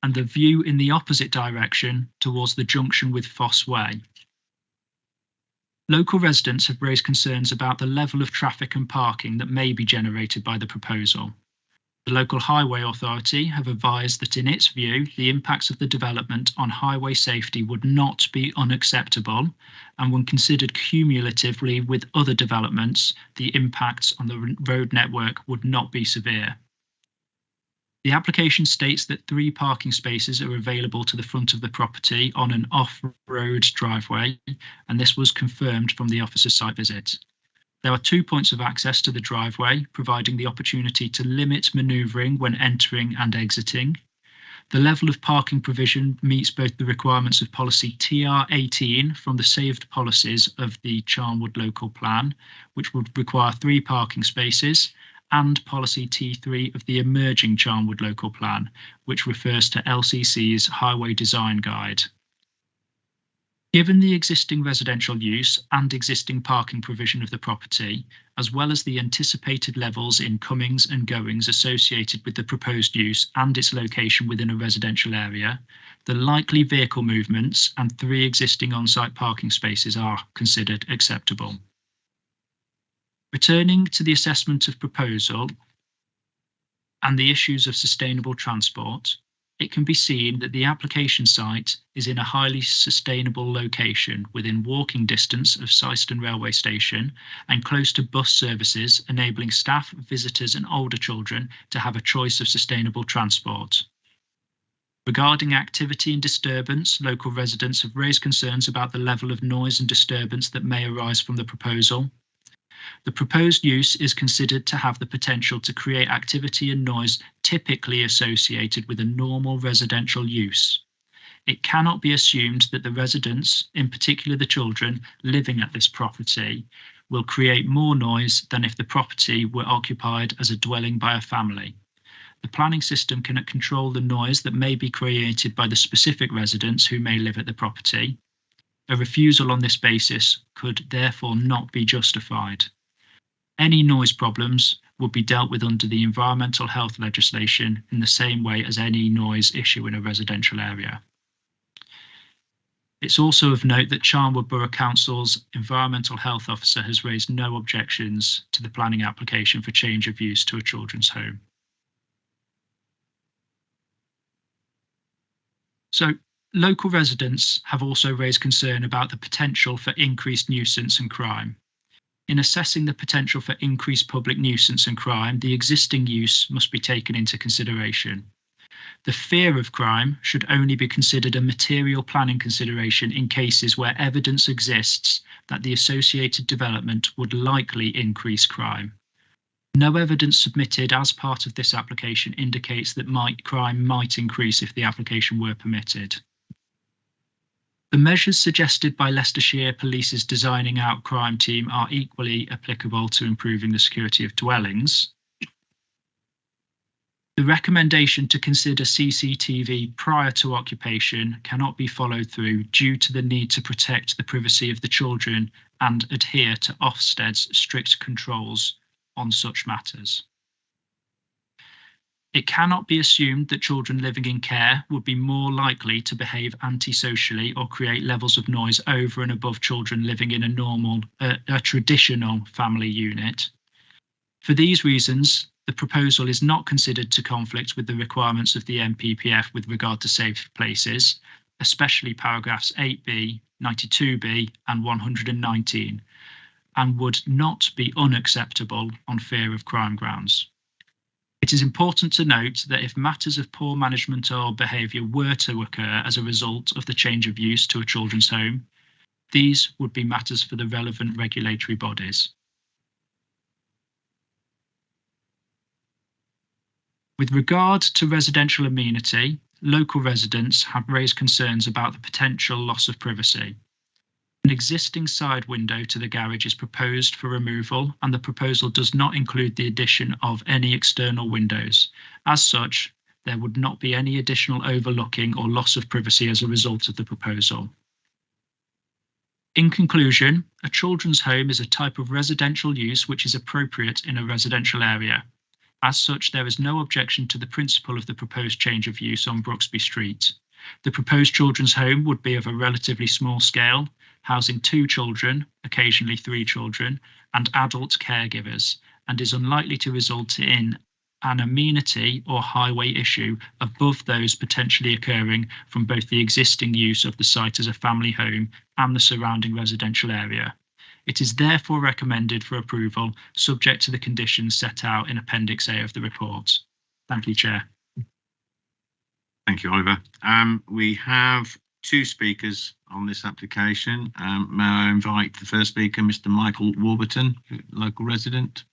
and the view in the opposite direction towards the junction with Foss Way. Local residents have raised concerns about the level of traffic and parking that may be generated by the proposal. The local highway authority have advised that in its view, the impacts of the development on highway safety would not be unacceptable, and when considered cumulatively with other developments, the impacts on the road network would not be severe. The application states that 3 parking spaces are available to the front of the property on an off-road driveway, and this was confirmed from the officer's site visit. There are 2 points of access to the driveway, providing the opportunity to limit manoeuvring when entering and exiting. The level of parking provision meets both the requirements of policy TR18 from the saved policies of the Charnwood Local Plan, which would require 3 parking spaces, and policy T3 of the emerging Charnwood Local Plan, which refers to LCC's Highway Design Guide. Given the existing residential use and existing parking provision of the property, as well as the anticipated levels in comings and goings associated with the proposed use and its location within a residential area, the likely vehicle movements and 3 existing on-site parking spaces are considered acceptable. Returning to the assessment of proposal and the issues of sustainable transport, it can be seen that the application site is in a highly sustainable location within walking distance of Syston Railway Station and close to bus services, enabling staff, visitors and older children to have a choice of sustainable transport. Regarding activity and disturbance, local residents have raised concerns about the level of noise and disturbance that may arise from the proposal. The proposed use is considered to have the potential to create activity and noise typically associated with a normal residential use. It cannot be assumed that the residents, in particular the children living at this property, will create more noise than if the property were occupied as a dwelling by a family. The planning system cannot control the noise that may be created by the specific residents who may live at the property. A refusal on this basis could therefore not be justified. Any noise problems would be dealt with under the environmental health legislation in the same way as any noise issue in a residential area. It's also of note that Charnwood Borough Council's environmental health officer has raised no objections to the planning application for change of use to a children's home. So, local residents have also raised concern about the potential for increased nuisance and crime. In assessing the potential for increased public nuisance and crime, the existing use must be taken into consideration. The fear of crime should only be considered a material planning consideration in cases where evidence exists that the associated development would likely increase crime. No evidence submitted as part of this application indicates that crime might increase if the application were permitted. The measures suggested by Leicestershire Police's Designing Out Crime team are equally applicable to improving the security of dwellings. The recommendation to consider CCTV prior to occupation cannot be followed through due to the need to protect the privacy of the children and adhere to Ofsted's strict controls on such matters. It cannot be assumed that children living in care would be more likely to behave antisocially or create levels of noise over and above children living in a traditional family unit. For these reasons, the proposal is not considered to conflict with the requirements of the NPPF with regard to safe places, especially paragraphs 8b, 92b and 119, and would not be unacceptable on fear of crime grounds. It is important to note that if matters of poor management or behaviour were to occur as a result of the change of use to a children's home, these would be matters for the relevant regulatory bodies. With regard to residential amenity, local residents have raised concerns about the potential loss of privacy. An existing side window to the garage is proposed for removal, and the proposal does not include the addition of any external windows. As such, there would not be any additional overlooking or loss of privacy as a result of the proposal. In conclusion, a children's home is a type of residential use which is appropriate in a residential area. As such, there is no objection to the principle of the proposed change of use on Brooksby Street. The proposed children's home would be of a relatively small scale, housing 2 children, occasionally 3 children, and adult caregivers, and is unlikely to result in an amenity or highway issue above those potentially occurring from both the existing use of the site as a family home and the surrounding residential area. It is therefore recommended for approval, subject to the conditions set out in Appendix A of the report. Thank you, Chair. Thank you, Oliver. We have 2 speakers on this application. May I invite the first speaker, Mr. Michael Warburton, local resident.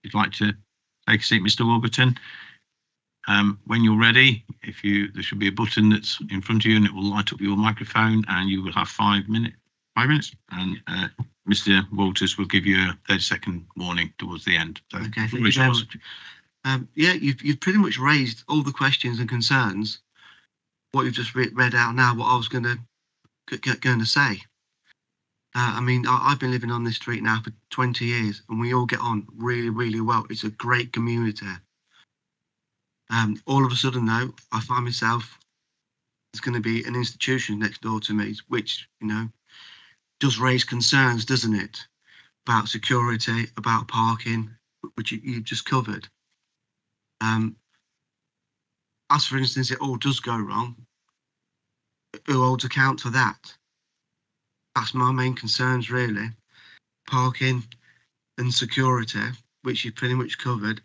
If you'd like to take a seat, Mr. Warburton. When you're ready, there should be a button that's in front of you and it will light up your microphone and you will have 5 minutes. And Mr. Walters will give you a 30-second warning towards the end. So, okay, thank you very much. Yeah, you've pretty much raised all the questions and concerns. What you've just read out now, what I was going to say. I mean, I've been living on this street now for 20 years, and we all get on really, really well. It's a great community. All of a sudden, though, I find myself there's going to be an institution next door to me, which does raise concerns, doesn't it, about security, about parking, which you've just covered. As for instance, it all does go wrong, who holds account for that? That's my main concerns, really. Parking and security, which you've pretty much covered.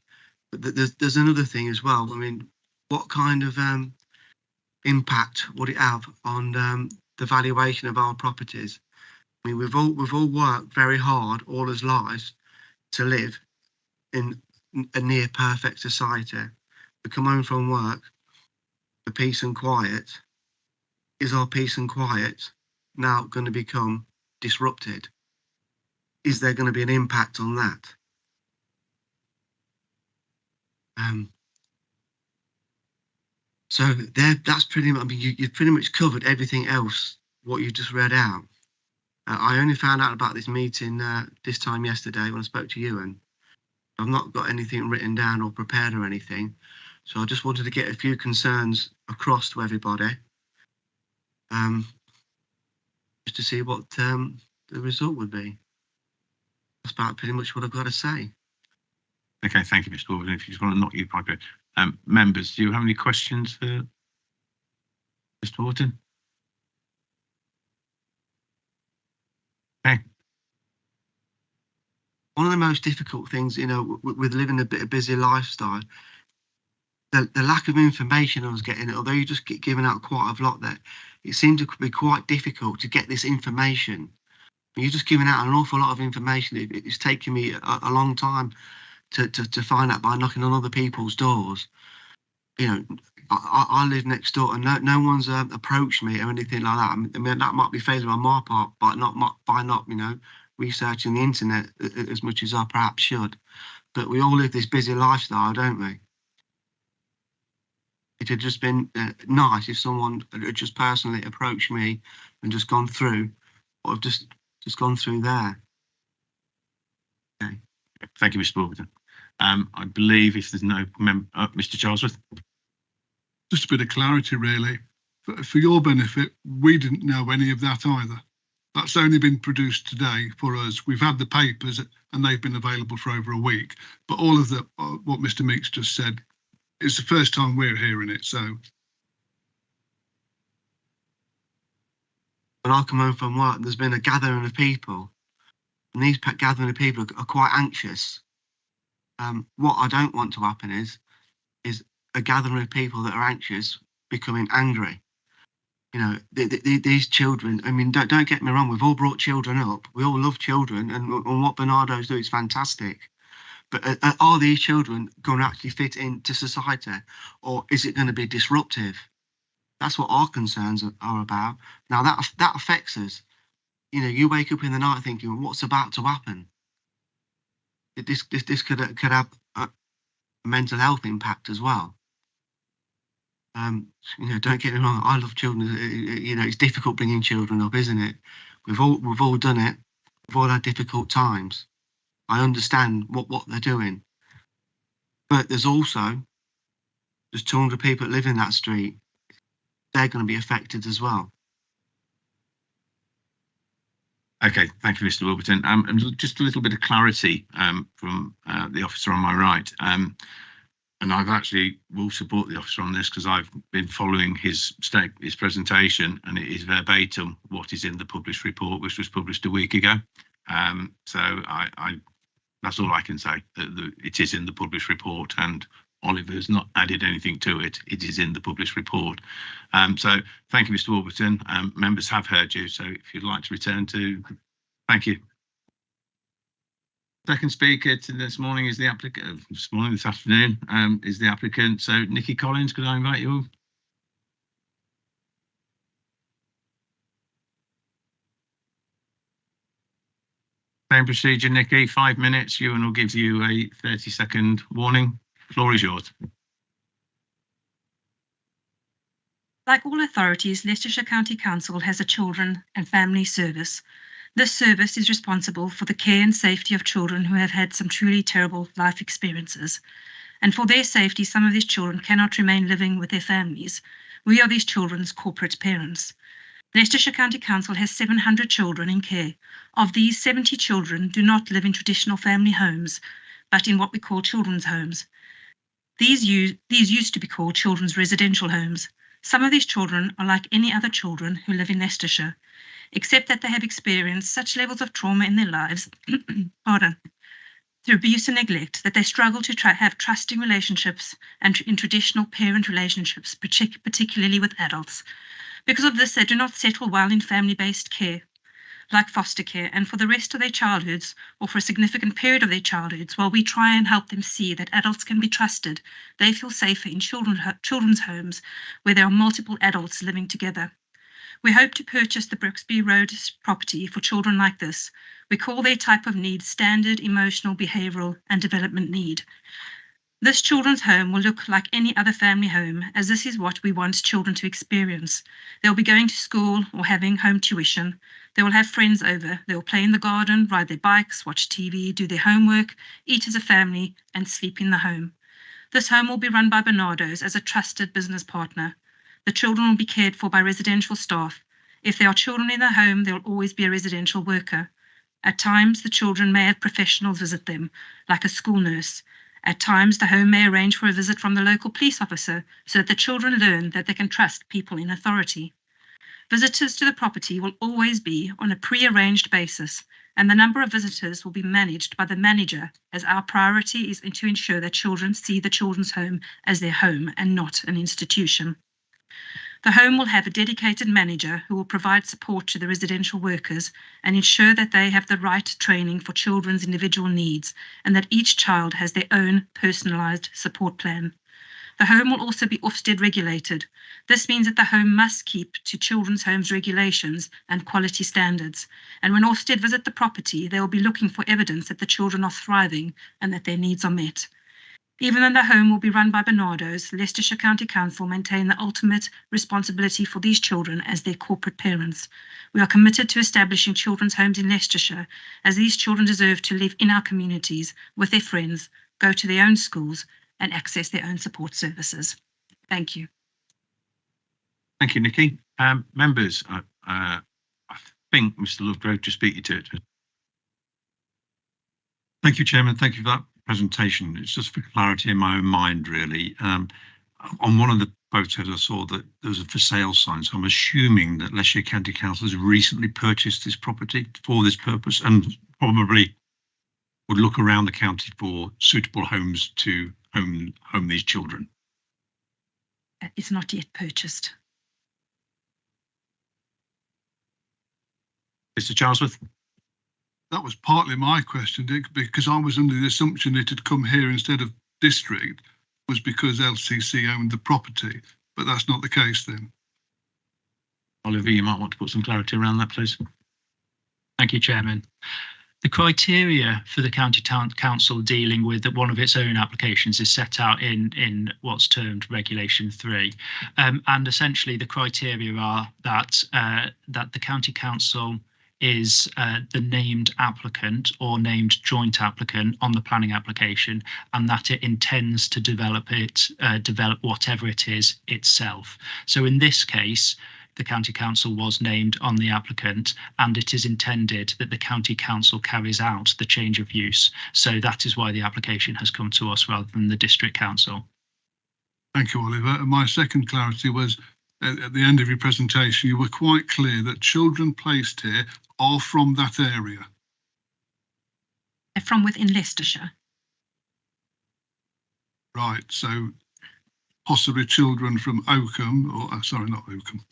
But there's another thing as well. I mean, what kind of impact would it have on the valuation of our properties? I mean, we've all worked very hard all our lives to live in a near perfect society. We come home from work for peace and quiet. Is our peace and quiet now going to become disrupted? Is there going to be an impact on that? So that's pretty much, I mean, you've pretty much covered everything else, what you just read out. I only found out about this meeting this time yesterday when I spoke to you, and I've not got anything written down or prepared or anything. So I just wanted to get a few concerns across to everybody. Just to see what the result would be. That's about pretty much what I've got to say. Okay, thank you, Mr. Warburton. If you just want to knock your pipe, members, do you have any questions for Mr. Warburton? Okay. One of the most difficult things, with living a bit of busy lifestyle, the lack of information I was getting, although you just get given out quite a lot there, it seemed to be quite difficult to get this information. You're just giving out an awful lot of information. It's taken me a long time to find out by knocking on other people's doors. I live next door and no one's approached me or anything like that. I mean, that might be failing on my part, but not researching the internet as much as I perhaps should. But we all live this busy lifestyle, don't we? It had just been nice if someone had just personally approached me and just gone through what I've just gone through there. Okay. Thank you, Mr. Warburton. I believe if there's no Mr. Charlesworth. Just a bit of clarity, really. For your benefit, we didn't know any of that either. That's only been produced today for us. We've had the papers and they've been available for over a week. But all of what Mr. Meeks just said, it's the first time we're hearing it. So when I come home from work, there's been a gathering of people, and these gathering of people are quite anxious. What I don't want to happen is a gathering of people that are anxious becoming angry. These children, I mean, don't get me wrong, we've all brought children up. We all love children, and what Bernardo's doing is fantastic. But are these children going to actually fit into society, or is it going to be disruptive? That's what our concerns are about. Now that affects us. You know, you wake up in the night thinking, what's about to happen? This could have a mental health impact as well. You know, don't get me wrong, I love children. You know, it's difficult bringing children up, isn't it? We've all done it. We've all had difficult times. I understand what they're doing, but there's 200 people that live in that street. They're going to be affected as well. Okay, thank you, Mr. Wilberton. And just a little bit of clarity from the officer on my right. And I've actually will support the officer on this because I've been following his presentation, and it is verbatim what is in the published report, which was published a week ago. So I that's all I can say. It is in the published report, and Oliver's not added anything to it. It is in the published report. So thank you, Mr. Wilberton. Members have heard you. So if you'd like to return to, thank you. Second speaker to this morning is the applicant. This afternoon is the applicant. So Nikki Collins, could I invite you? Same procedure, Nikki. 5 minutes. Ewan will give you a 30-second warning. Floor is yours. Like all authorities, Leicestershire County Council has a children and family service. This service is responsible for the care and safety of children who have had some truly terrible life experiences. And for their safety, some of these children cannot remain living with their families. We are these children's corporate parents. Leicestershire County Council has 700 children in care. Of these, 70 children do not live in traditional family homes, but in what we call children's homes. These used to be called children's residential homes. Some of these children are like any other children who live in Leicestershire, except that they have experienced such levels of trauma in their lives, through abuse and neglect, that they struggle to have trusting relationships and in traditional parent relationships, particularly with adults. Because of this, they do not settle well in family-based care, like foster care, and for the rest of their childhoods, or for a significant period of their childhoods, while we try and help them see that adults can be trusted, they feel safer in children's homes where there are multiple adults living together. We hope to purchase the Brooksby Road property for children like this. We call their type of need standard emotional, behavioural and development need. This children's home will look like any other family home, as this is what we want children to experience. They'll be going to school or having home tuition. They will have friends over. They will play in the garden, ride their bikes, watch TV, do their homework, eat as a family and sleep in the home. This home will be run by Bernardo's as a trusted business partner. The children will be cared for by residential staff. If there are children in the home, there will always be a residential worker. At times, the children may have professionals visit them, like a school nurse. At times, the home may arrange for a visit from the local police officer so that the children learn that they can trust people in authority. Visitors to the property will always be on a pre-arranged basis, and the number of visitors will be managed by the manager, as our priority is to ensure that children see the children's home as their home and not an institution. The home will have a dedicated manager who will provide support to the residential workers and ensure that they have the right training for children's individual needs and that each child has their own personalised support plan. The home will also be Ofsted regulated. This means that the home must keep to children's homes regulations and quality standards. And when Ofsted visit the property, they will be looking for evidence that the children are thriving and that their needs are met. Even though the home will be run by Bernardo's, Leicestershire County Council maintain the ultimate responsibility for these children as their corporate parents. We are committed to establishing children's homes in Leicestershire, as these children deserve to live in our communities with their friends, go to their own schools and access their own support services. Thank you. Thank you, Nikki. Members, I think Mr. Lovegrove to speak you to it. Thank you, Chairman. Thank you for that presentation. It's just for clarity in my own mind, really. On one of the photos, I saw that there was a for sale sign, so I'm assuming that Leicestershire County Council has recently purchased this property for this purpose and probably would look around the county for suitable homes to home these children. It's not yet purchased. Mr. Charlesworth. that was partly my question, Dick, because I was under the assumption it had come here instead of district, was because LCC owned the property, but that's not the case then. Oliver, you might want to put some clarity around that, please. Thank you, Chairman. The criteria for the County Town Council dealing with one of its own applications is set out in what's termed Regulation 3. And essentially the criteria are that the County Council is the named applicant or named joint applicant on the planning application, and that it intends to develop whatever it is itself. So in this case, the County Council was named on the applicant, and it is intended that the County Council carries out the change of use. So that is why the application has come to us rather than the District Council. Thank you, Oliver. And my second clarity was at the end of your presentation, you were quite clear that children placed here are from that area. They're from within Leicestershire. Right, so possibly children from Oakham, or sorry, not Oakham,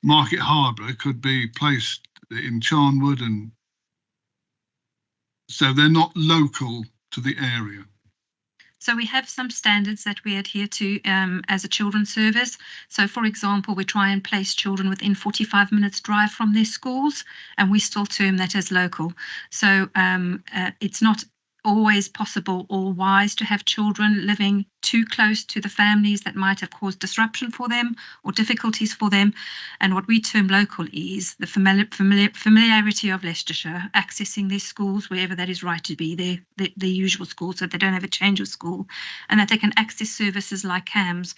Market Harborough could be placed in Charnwood, and so they're not local to the area. So we have some standards that we adhere to as a children's service. So, for example, we try and place children within 45 minutes drive from their schools, and we still term that as local. So it's not always possible or wise to have children living too close to the families that might have caused disruption for them or difficulties for them. And what we term local is the familiarity of Leicestershire, accessing their schools wherever that is right to be, their usual schools, so they don't have a change of school, and that they can access services like CAMS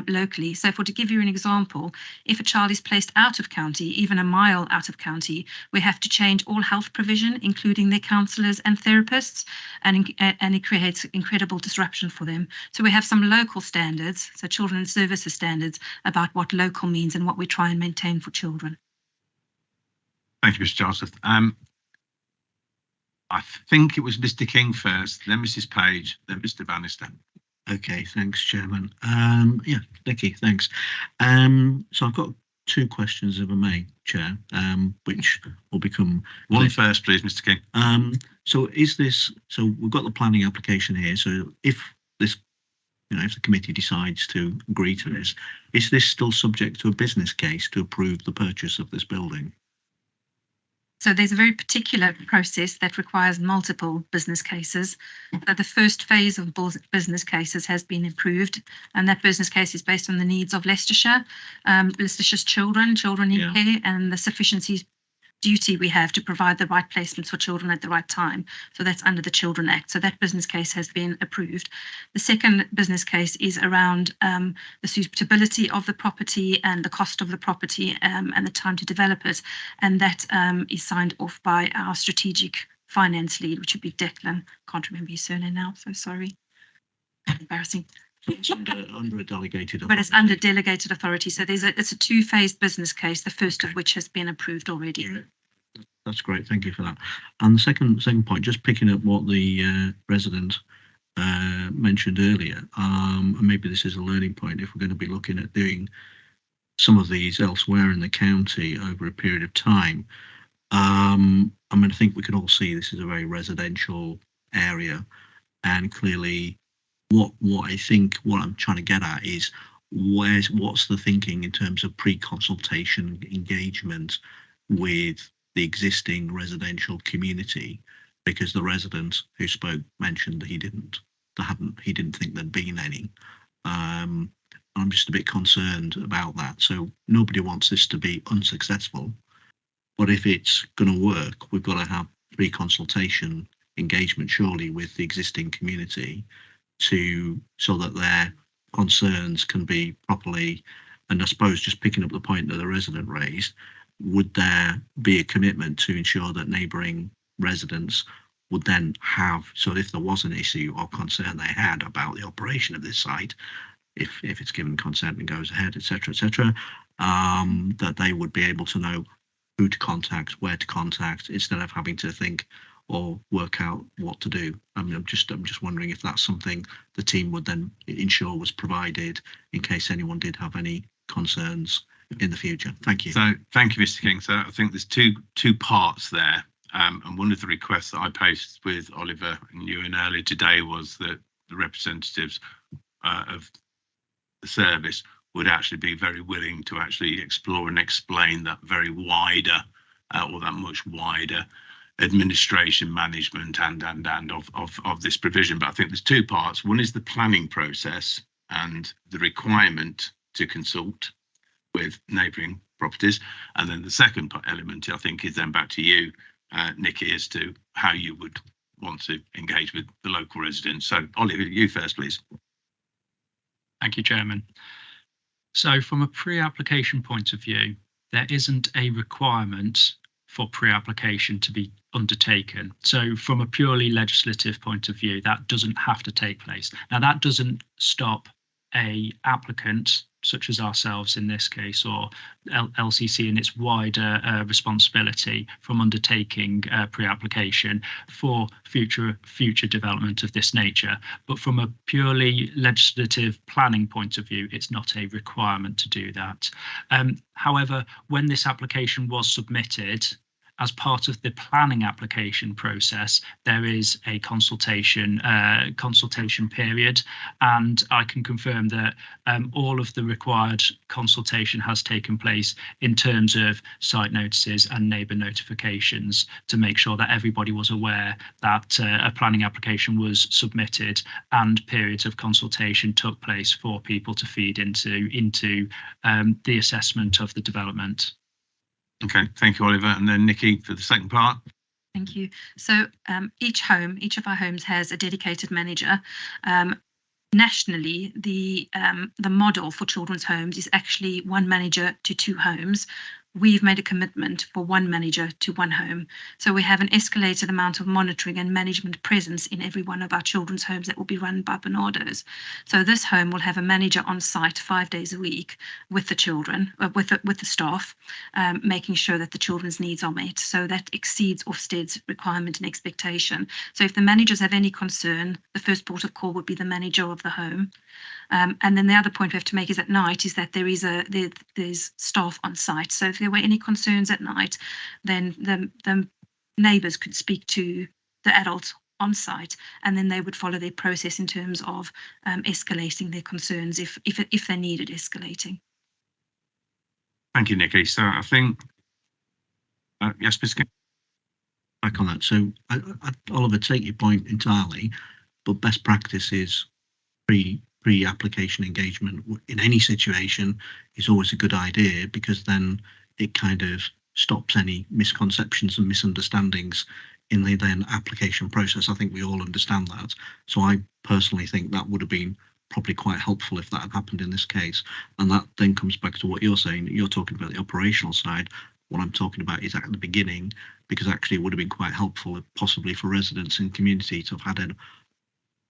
locally. So to give you an example, if a child is placed out of county, even a mile out of county, we have to change all health provision, including their counsellors and therapists, and it creates incredible disruption for them. So we have some local standards, so children's services standards, about what local means and what we try and maintain for children. Thank you, Mr. Joseph. I think it was Mr. King first, then Mrs. Page, then Mr. Bannister. Okay, thanks, Chairman. Yeah, Nicky, thanks. So I've got two questions, if I may, Chair, which will become one first, please, Mr. King. So is this, so we've got the planning application here. So if this, if the committee decides to agree to this, is this still subject to a business case to approve the purchase of this building? So there's a very particular process that requires multiple business cases. The first phase of business cases has been approved, and that business case is based on the needs of Leicestershire, Leicestershire's children in care, and the sufficiency duty we have to provide the right placements for children at the right time. So that's under the Children Act. So that business case has been approved. The second business case is around the suitability of the property and the cost of the property and the time to develop it. And that is signed off by our strategic finance lead, which would be Declan. Can't remember his surname now, so sorry. Embarrassing. It's under a delegated authority. But it's under delegated authority. So it's a two-phased business case, the first of which has been approved already. That's great. Thank you for that. And the second point, just picking up what the resident mentioned earlier, and maybe this is a learning point if we're going to be looking at doing some of these elsewhere in the county over a period of time. I mean, I think we can all see this is a very residential area, and clearly what I'm trying to get at is what's the thinking in terms of pre-consultation engagement with the existing residential community, because the resident who spoke mentioned that he didn't think there'd been any. I'm just a bit concerned about that. So nobody wants this to be unsuccessful, but if it's going to work, we've got to have pre-consultation engagement surely with the existing community so that their concerns can be properly. And I suppose just picking up the point that the resident raised, would there be a commitment to ensure that neighbouring residents would then have, so if there was an issue or concern they had about the operation of this site, if it's given consent and goes ahead, etc., that they would be able to know who to contact, where to contact, instead of having to think or work out what to do. I mean, I'm just wondering if that's something the team would then ensure was provided in case anyone did have any concerns in the future. Thank you. So thank you, Mr. King. So I think there's two parts there. And one of the requests that I posted with Oliver and Ewan earlier today was that the representatives of the service would actually be very willing to actually explore and explain that very wider or that much wider administration, management and of this provision. But I think there's two parts. One is the planning process and the requirement to consult with neighbouring properties. And then the second element, I think, is then back to you, Nikki, as to how you would want to engage with the local residents. So Oliver, you first, please. Thank you, Chairman. So from a pre-application point of view, there isn't a requirement for pre-application to be undertaken. So from a purely legislative point of view, that doesn't have to take place. Now, that doesn't stop a applicant such as ourselves in this case, or LCC in its wider responsibility from undertaking pre-application for future development of this nature. But from a purely legislative planning point of view, it's not a requirement to do that. However, when this application was submitted, as part of the planning application process, there is a consultation period, and I can confirm that all of the required consultation has taken place in terms of site notices and neighbour notifications to make sure that everybody was aware that a planning application was submitted and periods of consultation took place for people to feed into the assessment of the development. Okay, thank you, Oliver. And then Nikki for the second part. Thank you. So each of our homes has a dedicated manager. Nationally, the model for children's homes is actually one manager to two homes. We've made a commitment for one manager to one home. So we have an escalated amount of monitoring and management presence in every one of our children's homes that will be run by Barnardo's. So this home will have a manager on site 5 days a week with the children, with the staff, making sure that the children's needs are met. So that exceeds Ofsted's requirement and expectation. So if the managers have any concern, the first port of call would be the manager of the home. And then the other point we have to make is at night is that there's staff on site. So if there were any concerns at night, then the neighbours could speak to the adults on site, and then they would follow their process in terms of escalating their concerns if they needed escalating. Thank you, Nikki. So I think, yes, Ms. King. Back on that. So Oliver, take your point entirely, but best practice is pre-application engagement in any situation is always a good idea, because then it kind of stops any misconceptions and misunderstandings in the then application process. I think we all understand that. So I personally think that would have been probably quite helpful if that had happened in this case. And that then comes back to what you're saying. You're talking about the operational side. What I'm talking about is at the beginning, because actually it would have been quite helpful possibly for residents and community to have had an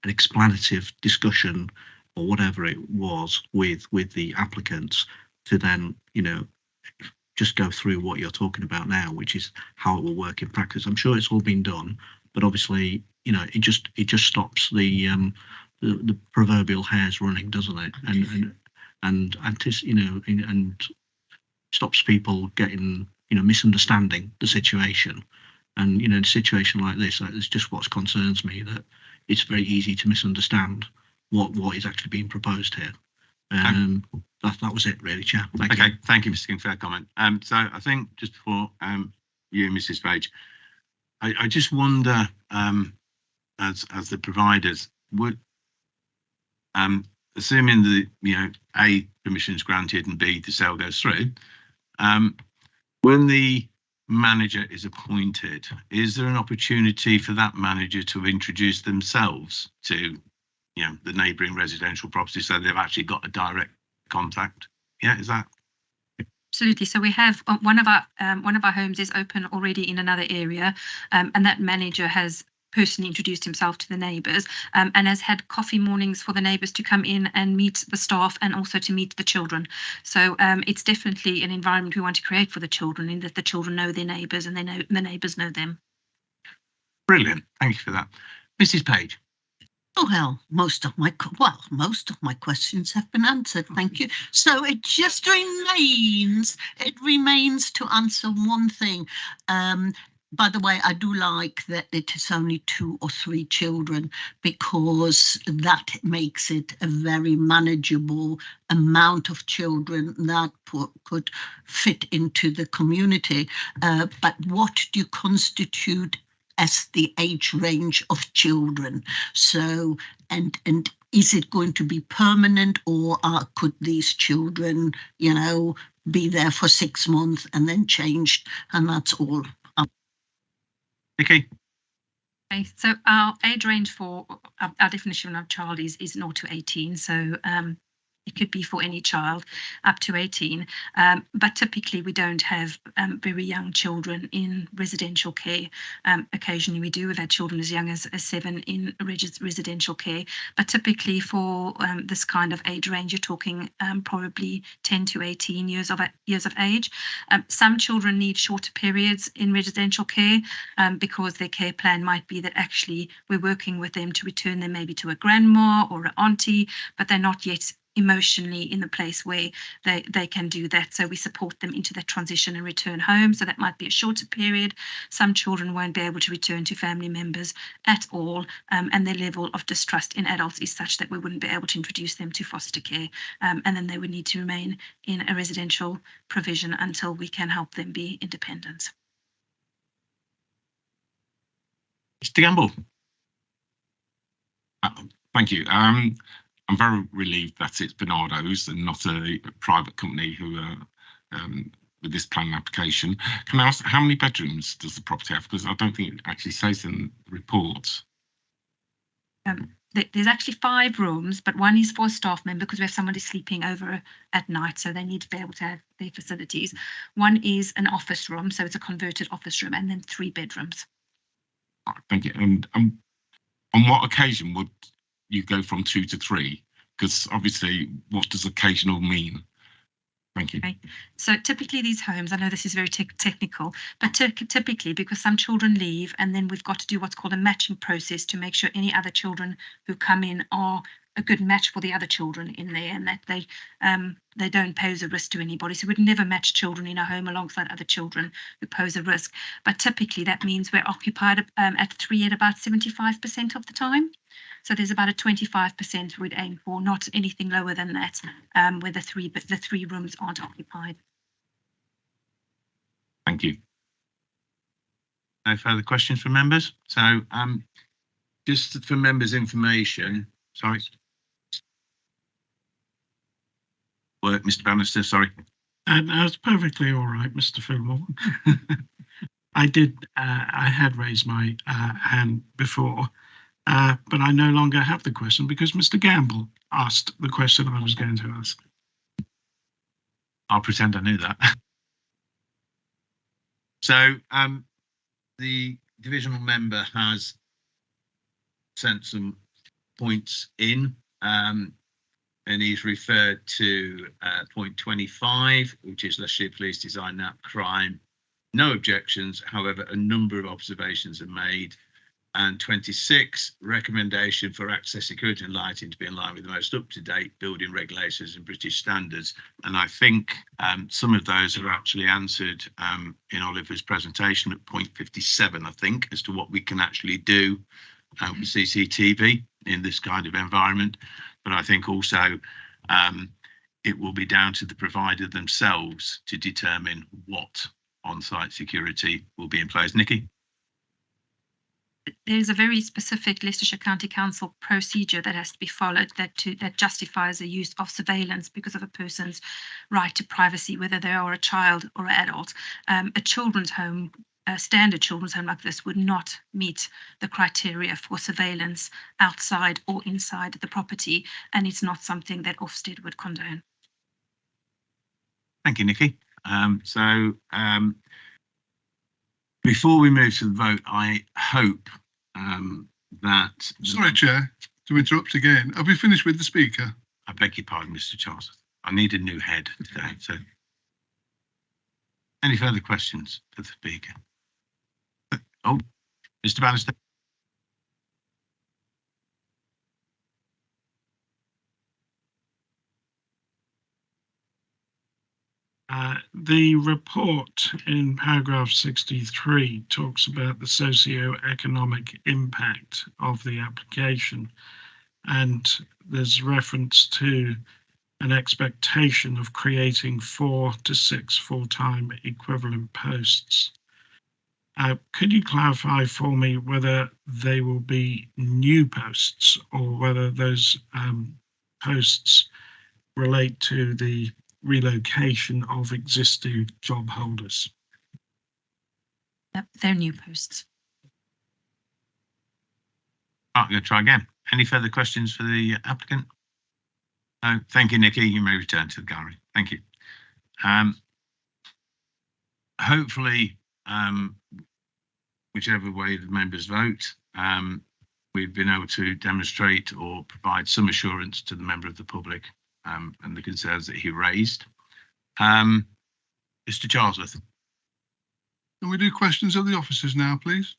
explanative discussion or whatever it was with the applicants to then, you know, just go through what you're talking about now, which is how it will work in practice. I'm sure it's all been done, but obviously, you know, it just stops the proverbial hairs running, doesn't it? And stops people getting, you know, misunderstanding the situation. And, you know, in a situation like this, it's just what concerns me, that it's very easy to misunderstand what is actually being proposed here. That was it, really, Chair. Thank you. Thank you, Mr. King, for that comment. So I think just before you, Mrs. Page, I just wonder, as the providers, would, assuming that, you know, A, permission is granted and B, the sale goes through, when the manager is appointed, is there an opportunity for that manager to introduce themselves to, you know, the neighbouring residential property, so they've actually got a direct contact? Yeah, is that? Absolutely. So we have one of our homes is open already in another area, and that manager has personally introduced himself to the neighbours, and has had coffee mornings for the neighbours to come in and meet the staff and also to meet the children. So it's definitely an environment we want to create for the children, in that the children know their neighbours and the neighbours know them. Brilliant. Thank you for that. Mrs. Page. Well, most of my questions have been answered. Thank you. So it just remains to answer one thing. by the way, I do like that it is only 2 or 3 children, because that makes it a very manageable amount of children that could fit into the community. But what do you constitute as the age range of children? So, and is it going to be permanent, or could these children, you know, be there for 6 months and then changed, and that's all? Nikki? Okay, so our age range for our definition of child is 0 to 18. So it could be for any child up to 18, but typically we don't have very young children in residential care. Occasionally we do. We've had children as young as 7 in residential care, but typically for this kind of age range, you're talking probably 10 to 18 years of age. Some children need shorter periods in residential care because their care plan might be that actually we're working with them to return them maybe to a grandma or an auntie, but they're not yet emotionally in the place where they can do that. So we support them into that transition and return home. So that might be a shorter period. Some children won't be able to return to family members at all. And their level of distrust in adults is such that we wouldn't be able to introduce them to foster care. And then they would need to remain in a residential provision until we can help them be independent. Mr. Gamble? Thank you. I'm very relieved that it's Bernardo's and not a private company who are with this planning application. Can I ask, how many bedrooms does the property have? Because I don't think it actually says in the report. There's actually 5 rooms, but one is for a staff member because we have somebody sleeping over at night, so they need to be able to have their facilities. One is an office room, so it's a converted office room, and then 3 bedrooms. Thank you. And on what occasion would you go from 2 to 3? Because obviously, what does occasional mean? Thank you. Okay. So typically these homes, I know this is very technical, but typically because some children leave, and then we've got to do what's called a matching process to make sure any other children who come in are a good match for the other children in there, and that they don't pose a risk to anybody. So we'd never match children in a home alongside other children who pose a risk. But typically that means we're occupied at 3 at about 75% of the time. So there's about a 25% we'd aim for, not anything lower than that, where the 3 rooms aren't occupied. Thank you. No further questions from members. So just for members' information, sorry. Work, Mr. Bannister, sorry. That's perfectly all right, Mr. Fillmore. I had raised my hand before, but I no longer have the question because Mr. Gamble asked the question I was going to ask. I'll pretend I knew that. So the divisional member has sent some points in, and he's referred to point 25, which is Leicestershire Police Design Nap Crime. No objections, however, a number of observations are made. And 26, recommendation for access, security and lighting to be in line with the most up-to-date building regulations and British standards. And I think some of those are actually answered in Oliver's presentation at point 57, I think, as to what we can actually do with CCTV in this kind of environment. But I think also it will be down to the provider themselves to determine what on-site security will be in place. Nikki? There's a very specific Leicestershire County Council procedure that has to be followed that justifies the use of surveillance because of a person's right to privacy, whether they are a child or an adult. A children's home, a standard children's home like this would not meet the criteria for surveillance outside or inside the property, and it's not something that Ofsted would condone. Thank you, Nikki. Before we move to the vote, I hope that... Sorry, Chair, to interrupt again. Have we finished with the speaker? I beg your pardon, Mr. Charles. I need a new head today. So, any further questions for the speaker? Oh, Mr. Bannister. The report in paragraph 63 talks about the socio-economic impact of the application, and there's reference to an expectation of creating 4 to 6 full-time equivalent posts. Could you clarify for me whether they will be new posts or whether those posts relate to the relocation of existing job holders? Yep, they're new posts. I'm going to try again. Any further questions for the applicant? No, thank you, Nikki. You may return to the gallery. Thank you. Hopefully, whichever way the members vote, we've been able to demonstrate or provide some assurance to the member of the public and the concerns that he raised. Mr. Charlesworth. Can we do questions of the officers now, please?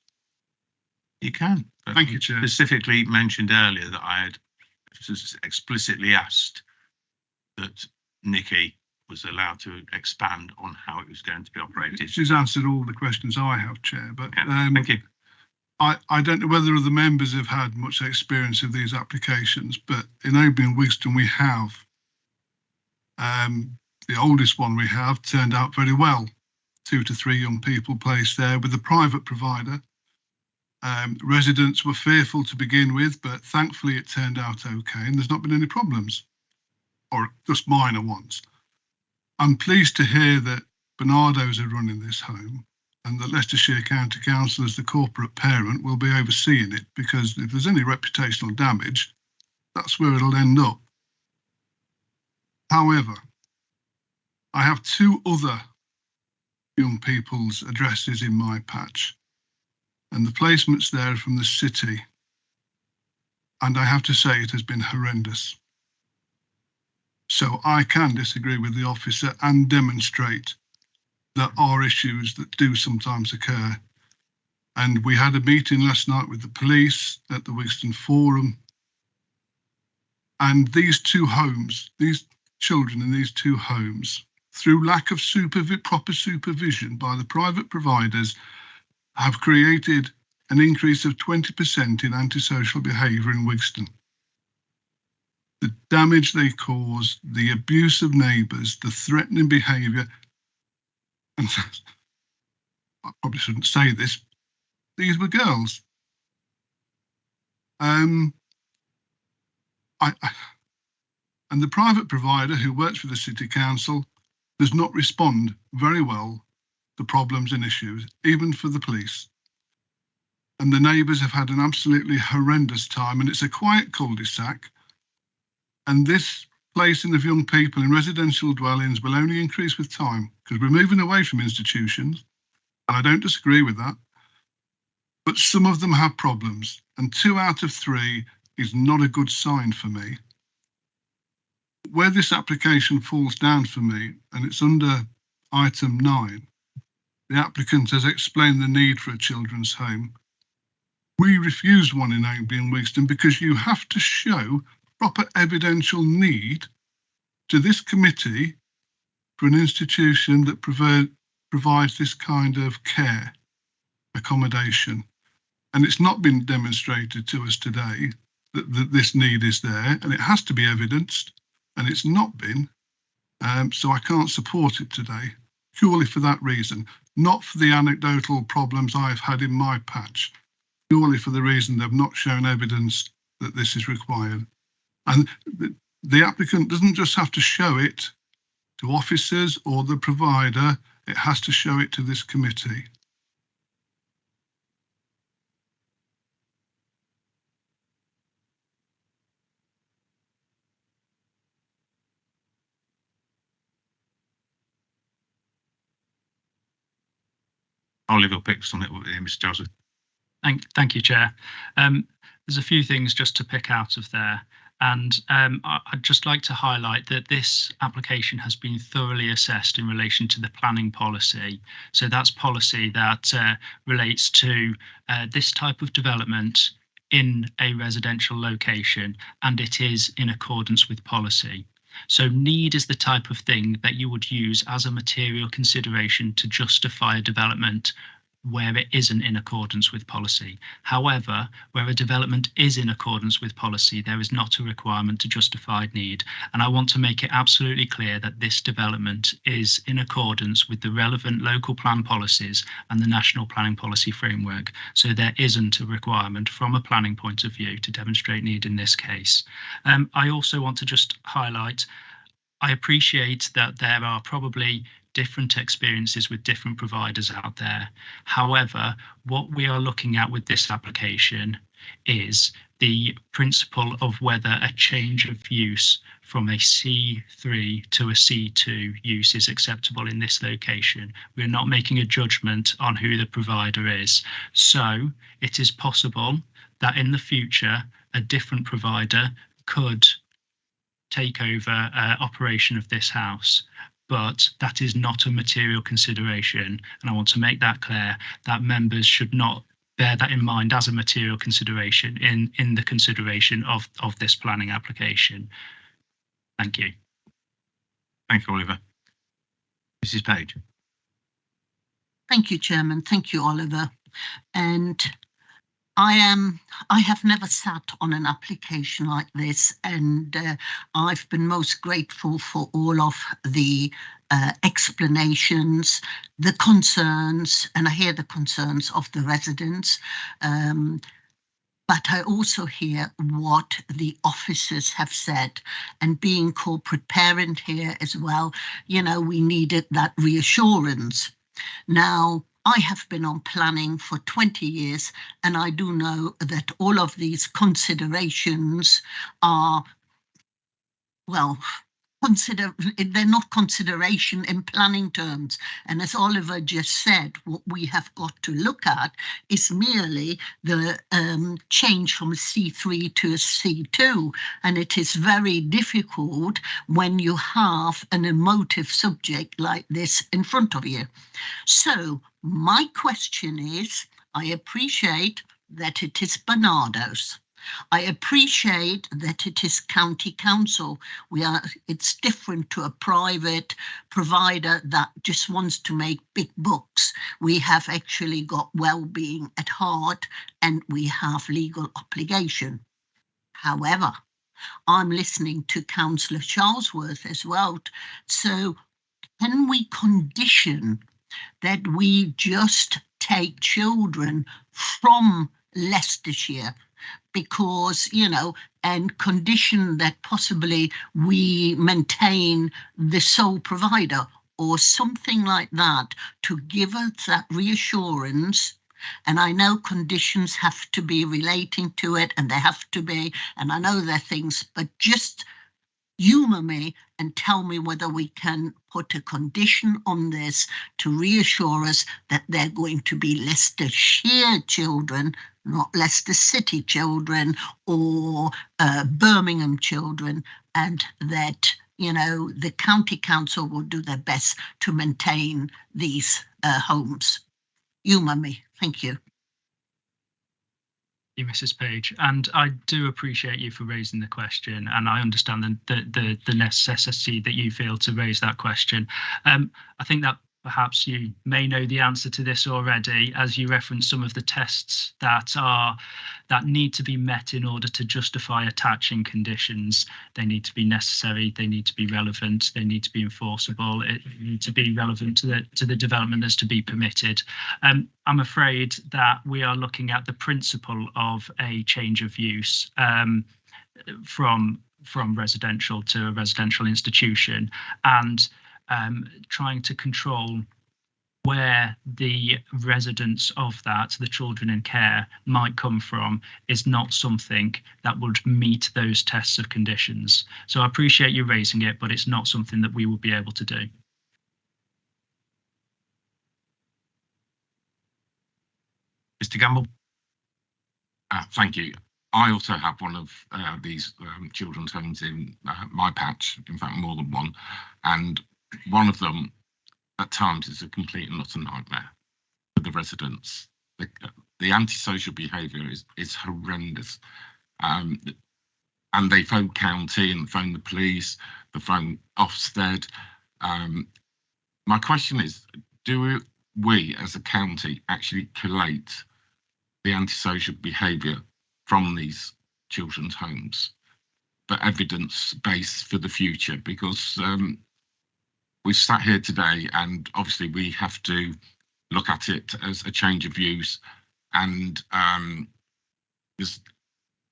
You can. Thank you, Chair. Specifically mentioned earlier that I had explicitly asked that Nikki was allowed to expand on how it was going to be operated. She's answered all the questions I have, Chair, but yeah, thank you. I don't know whether the members have had much experience of these applications, but in Oban and Wigston we have. The oldest one we have turned out very well. 2 to 3 young people placed there with a private provider. Residents were fearful to begin with, but thankfully it turned out okay and there's not been any problems, or just minor ones. I'm pleased to hear that Barnardo's are running this home and that Leicestershire County Council, as the corporate parent, will be overseeing it, because if there's any reputational damage, that's where it'll end up. However, I have 2 other young people's addresses in my patch, and the placements there are from the city, and I have to say it has been horrendous. So I can disagree with the officer and demonstrate there are issues that do sometimes occur. And we had a meeting last night with the police at the Wigston Forum, and these 2 homes, these children in these 2 homes, through lack of proper supervision by the private providers, have created an increase of 20% in antisocial behaviour in Wigston. The damage they cause, the abuse of neighbours, the threatening behaviour, and I probably shouldn't say this, these were girls. And the private provider who works for the City Council does not respond very well to problems and issues, even for the police. And the neighbours have had an absolutely horrendous time, and it's a quiet cul-de-sac. And this placing of young people in residential dwellings will only increase with time, because we're moving away from institutions, and I don't disagree with that. But some of them have problems, and 2 out of 3 is not a good sign for me. Where this application falls down for me, and it's under item 9, the applicant has explained the need for a children's home. We refuse one in Oban and Wigston because you have to show proper evidential need to this committee for an institution that provides this kind of care, accommodation. And it's not been demonstrated to us today that this need is there, and it has to be evidenced, and it's not been. So I can't support it today, purely for that reason, not for the anecdotal problems I've had in my patch, purely for the reason they've not shown evidence that this is required. And the applicant doesn't just have to show it to officers or the provider, it has to show it to this committee. Oliver picks on it, Mr. Joseph. Thank you, Chair. There's a few things just to pick out of there. And I'd just like to highlight that this application has been thoroughly assessed in relation to the planning policy. So that's policy that relates to this type of development in a residential location, and it is in accordance with policy. So need is the type of thing that you would use as a material consideration to justify a development where it isn't in accordance with policy. However, where a development is in accordance with policy, there is not a requirement to justify need. And I want to make it absolutely clear that this development is in accordance with the relevant local plan policies and the National Planning Policy Framework. So there isn't a requirement from a planning point of view to demonstrate need in this case. I also want to just highlight, I appreciate that there are probably different experiences with different providers out there. However, what we are looking at with this application is the principle of whether a change of use from a C3 to a C2 use is acceptable in this location. We're not making a judgment on who the provider is. So it is possible that in the future, a different provider could take over operation of this house. But that is not a material consideration. And I want to make that clear, that members should not bear that in mind as a material consideration in the consideration of this planning application. Thank you. Thank you, Oliver. Mrs. Page. Thank you, Chairman. Thank you, Oliver. And I have never sat on an application like this, and I've been most grateful for all of the explanations, the concerns, and I hear the concerns of the residents. But I also hear what the officers have said, and being corporate parent here as well, you know, we needed that reassurance. Now, I have been on planning for 20 years, and I do know that all of these considerations are, well, they're not consideration in planning terms. And as Oliver just said, what we have got to look at is merely the change from a C3 to a C2. And it is very difficult when you have an emotive subject like this in front of you. So my question is, I appreciate that it is Barnardo's. I appreciate that it is county council. It's different to a private provider that just wants to make big bucks. We have actually got well-being at heart, and we have legal obligation. However, I'm listening to Councillor Charlesworth as well. So can we condition that we just take children from Leicestershire, because, you know, and condition that possibly we maintain the sole provider or something like that to give us that reassurance? And I know conditions have to be relating to it, and they have to be, and I know they're things, but just humour me and tell me whether we can put a condition on this to reassure us that they're going to be Leicestershire children, not Leicester City children or Birmingham children, and that, you know, the county council will do their best to maintain these homes. Humour me. Thank you. You, Mrs. Page, and I do appreciate you for raising the question, and I understand the necessity that you feel to raise that question. I think that perhaps you may know the answer to this already, as you referenced some of the tests that need to be met in order to justify attaching conditions. They need to be necessary, they need to be relevant, they need to be enforceable, it needs to be relevant to the development that's to be permitted. I'm afraid that we are looking at the principle of a change of use from residential to a residential institution, and trying to control where the residents of that, the children in care, might come from is not something that would meet those tests of conditions. So I appreciate you raising it, but it's not something that we will be able to do. Mr. Gamble. Thank you. I also have one of these children's homes in my patch, in fact more than one, and one of them at times is a complete and utter nightmare for the residents. The antisocial behaviour is horrendous, and and they phone county and phone the police, they phone Ofsted. My question is, do we as a county actually collate the antisocial behaviour from these children's homes for evidence base for the future? Because we've sat here today and obviously we have to look at it as a change of use, and there's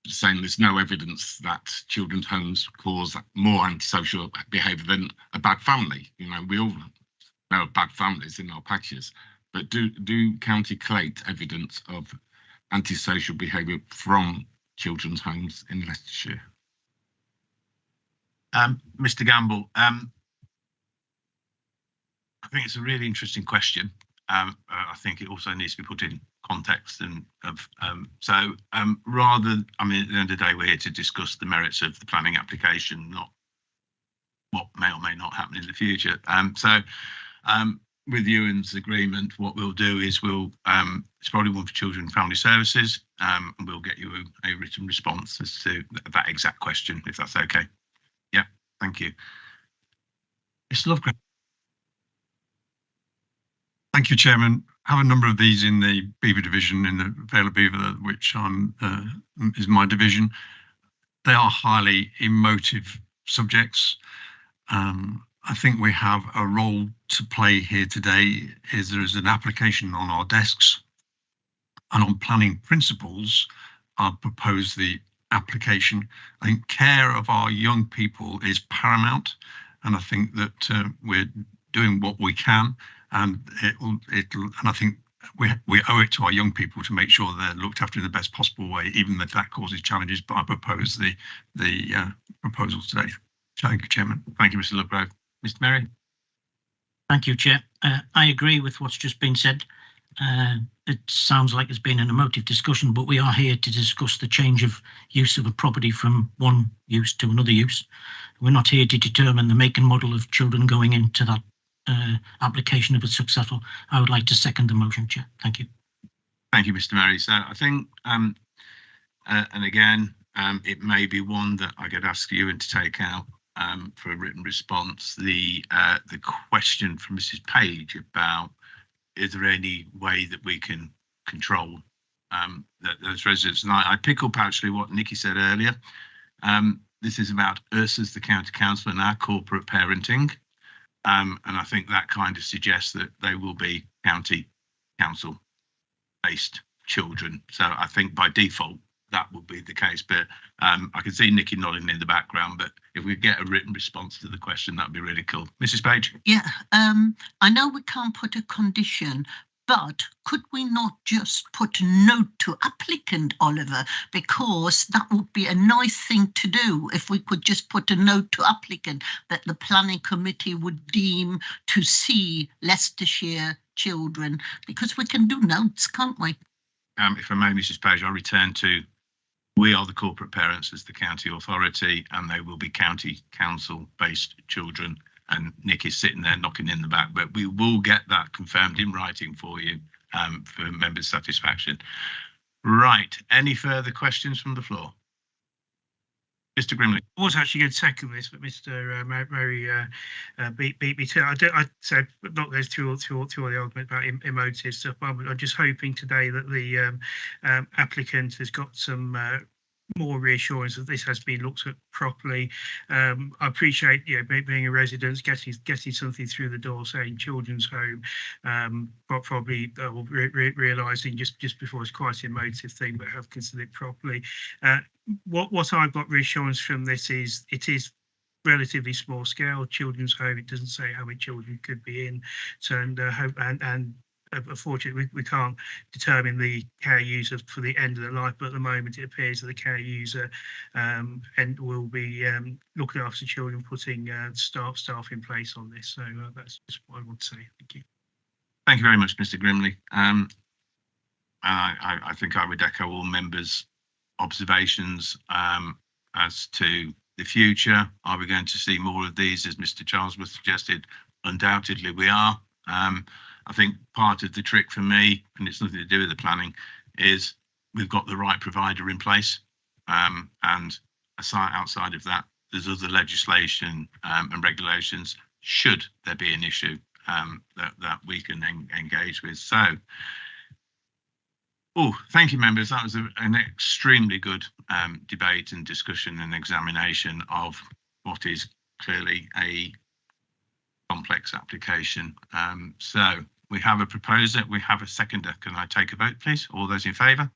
saying there's no evidence that children's homes cause more antisocial behaviour than a bad family. You know, we all know bad families in our patches, but do county collate evidence of antisocial behaviour from children's homes in Leicestershire? Mr. Gamble, I think it's a really interesting question. I think it also needs to be put in context and rather, I mean, at the end of the day, we're here to discuss the merits of the planning application, not what may or may not happen in the future. With Ewan's agreement, what we'll do is it's probably one for Children and Family Services, and we'll get you a written response as to that exact question, if that's okay. Yeah, thank you. Mr. Lovecraft. Thank you, Chairman. I have a number of these in the Beaver division, in the Vale of Beaver, which is my division. They are highly emotive subjects. I think we have a role to play here today. There is an application on our desks, and on planning principles, I'll propose the application. I think care of our young people is paramount, and I think that we're doing what we can. And I think we owe it to our young people to make sure they're looked after in the best possible way, even if that causes challenges. But I propose the proposals today. Thank you, Chairman. Thank you, Mr. Lovegrove. Mr. Merry. Thank you, Chair. I agree with what's just been said. It sounds like it's been an emotive discussion, but we are here to discuss the change of use of a property from one use to another use. We're not here to determine the make and model of children going into that application if it's successful. I would like to second the motion, Chair. Thank you. Thank you, Mr. Merry. So I think, and again, it may be one that I could ask you to take out for a written response. The question from Mrs. Page about, is there any way that we can control those residents? And I pick up actually what Nikki said earlier. This is about us as the county council and our corporate parenting. And I think that kind of suggests that they will be county council based children. So I think by default that will be the case. But I can see Nikki nodding in the background. But if we get a written response to the question, that'd be really cool. Mrs. Page. Yeah, I know we can't put a condition, but could we not just put a note to applicant, Oliver? Because that would be a nice thing to do if we could just put a note to applicant that the planning committee would deem to see Leicestershire children, because we can do notes, can't we? If I may, Mrs. Page, I'll return to, we are the corporate parents as the county authority, and they will be county council based children. And Nick is sitting there knocking in the back, but we will get that confirmed in writing for you for members' satisfaction. Right, any further questions from the floor? Mr. Grimley. I was actually going to second this, but Mr. Murray beat me to it. I said not goes through all the argument about emotive stuff. But I'm just hoping today that the applicant has got some more reassurance that this has been looked at properly. I appreciate, being a resident, getting something through the door saying children's home, but probably realising just before it's quite an emotive thing, but have considered it properly. What I've got reassurance from this is it is relatively small scale children's home. It doesn't say how many children could be in, so and unfortunately, we can't determine the care user for the end of the life, but at the moment it appears that the care user and will be looking after children, putting staff in place on this. So that's just what I want to say. Thank you. Thank you very much, Mr. Grimley. I think I would echo all members' observations as to the future. Are we going to see more of these, as Mr. Charlesworth suggested? Undoubtedly we are. I think part of the trick for me, and it's nothing to do with the planning, is we've got the right provider in place. And outside of that, there's other legislation and regulations, should there be an issue, that we can engage with. So, thank you, members. That was an extremely good debate and discussion and examination of what is clearly a complex application. So we have a proposer, we have a seconder. Can I take a vote, please? All those in favour?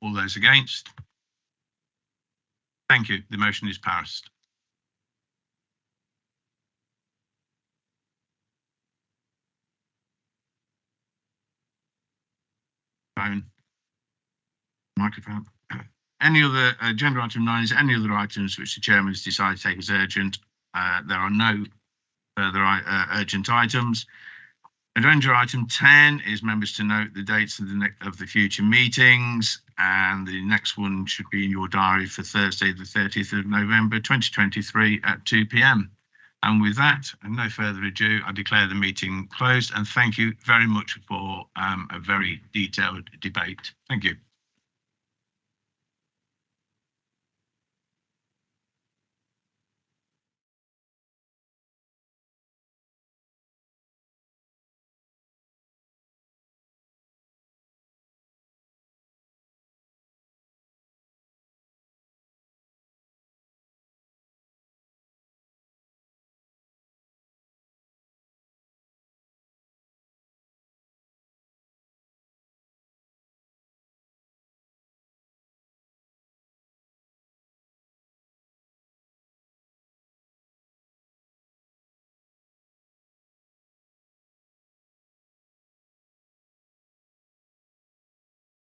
All those against? Thank you. The motion is passed. Phone. Microphone. Any other agenda item 9 is any other items which the chairman has decided to take as urgent. There are no further urgent items. Agenda item 10 is members to note the dates of the future meetings, and the next one should be in your diary for Thursday, the 30th of November 2023 at 2 p.m. And with that, and no further ado, I declare the meeting closed, and thank you very much for a very detailed debate. Thank you.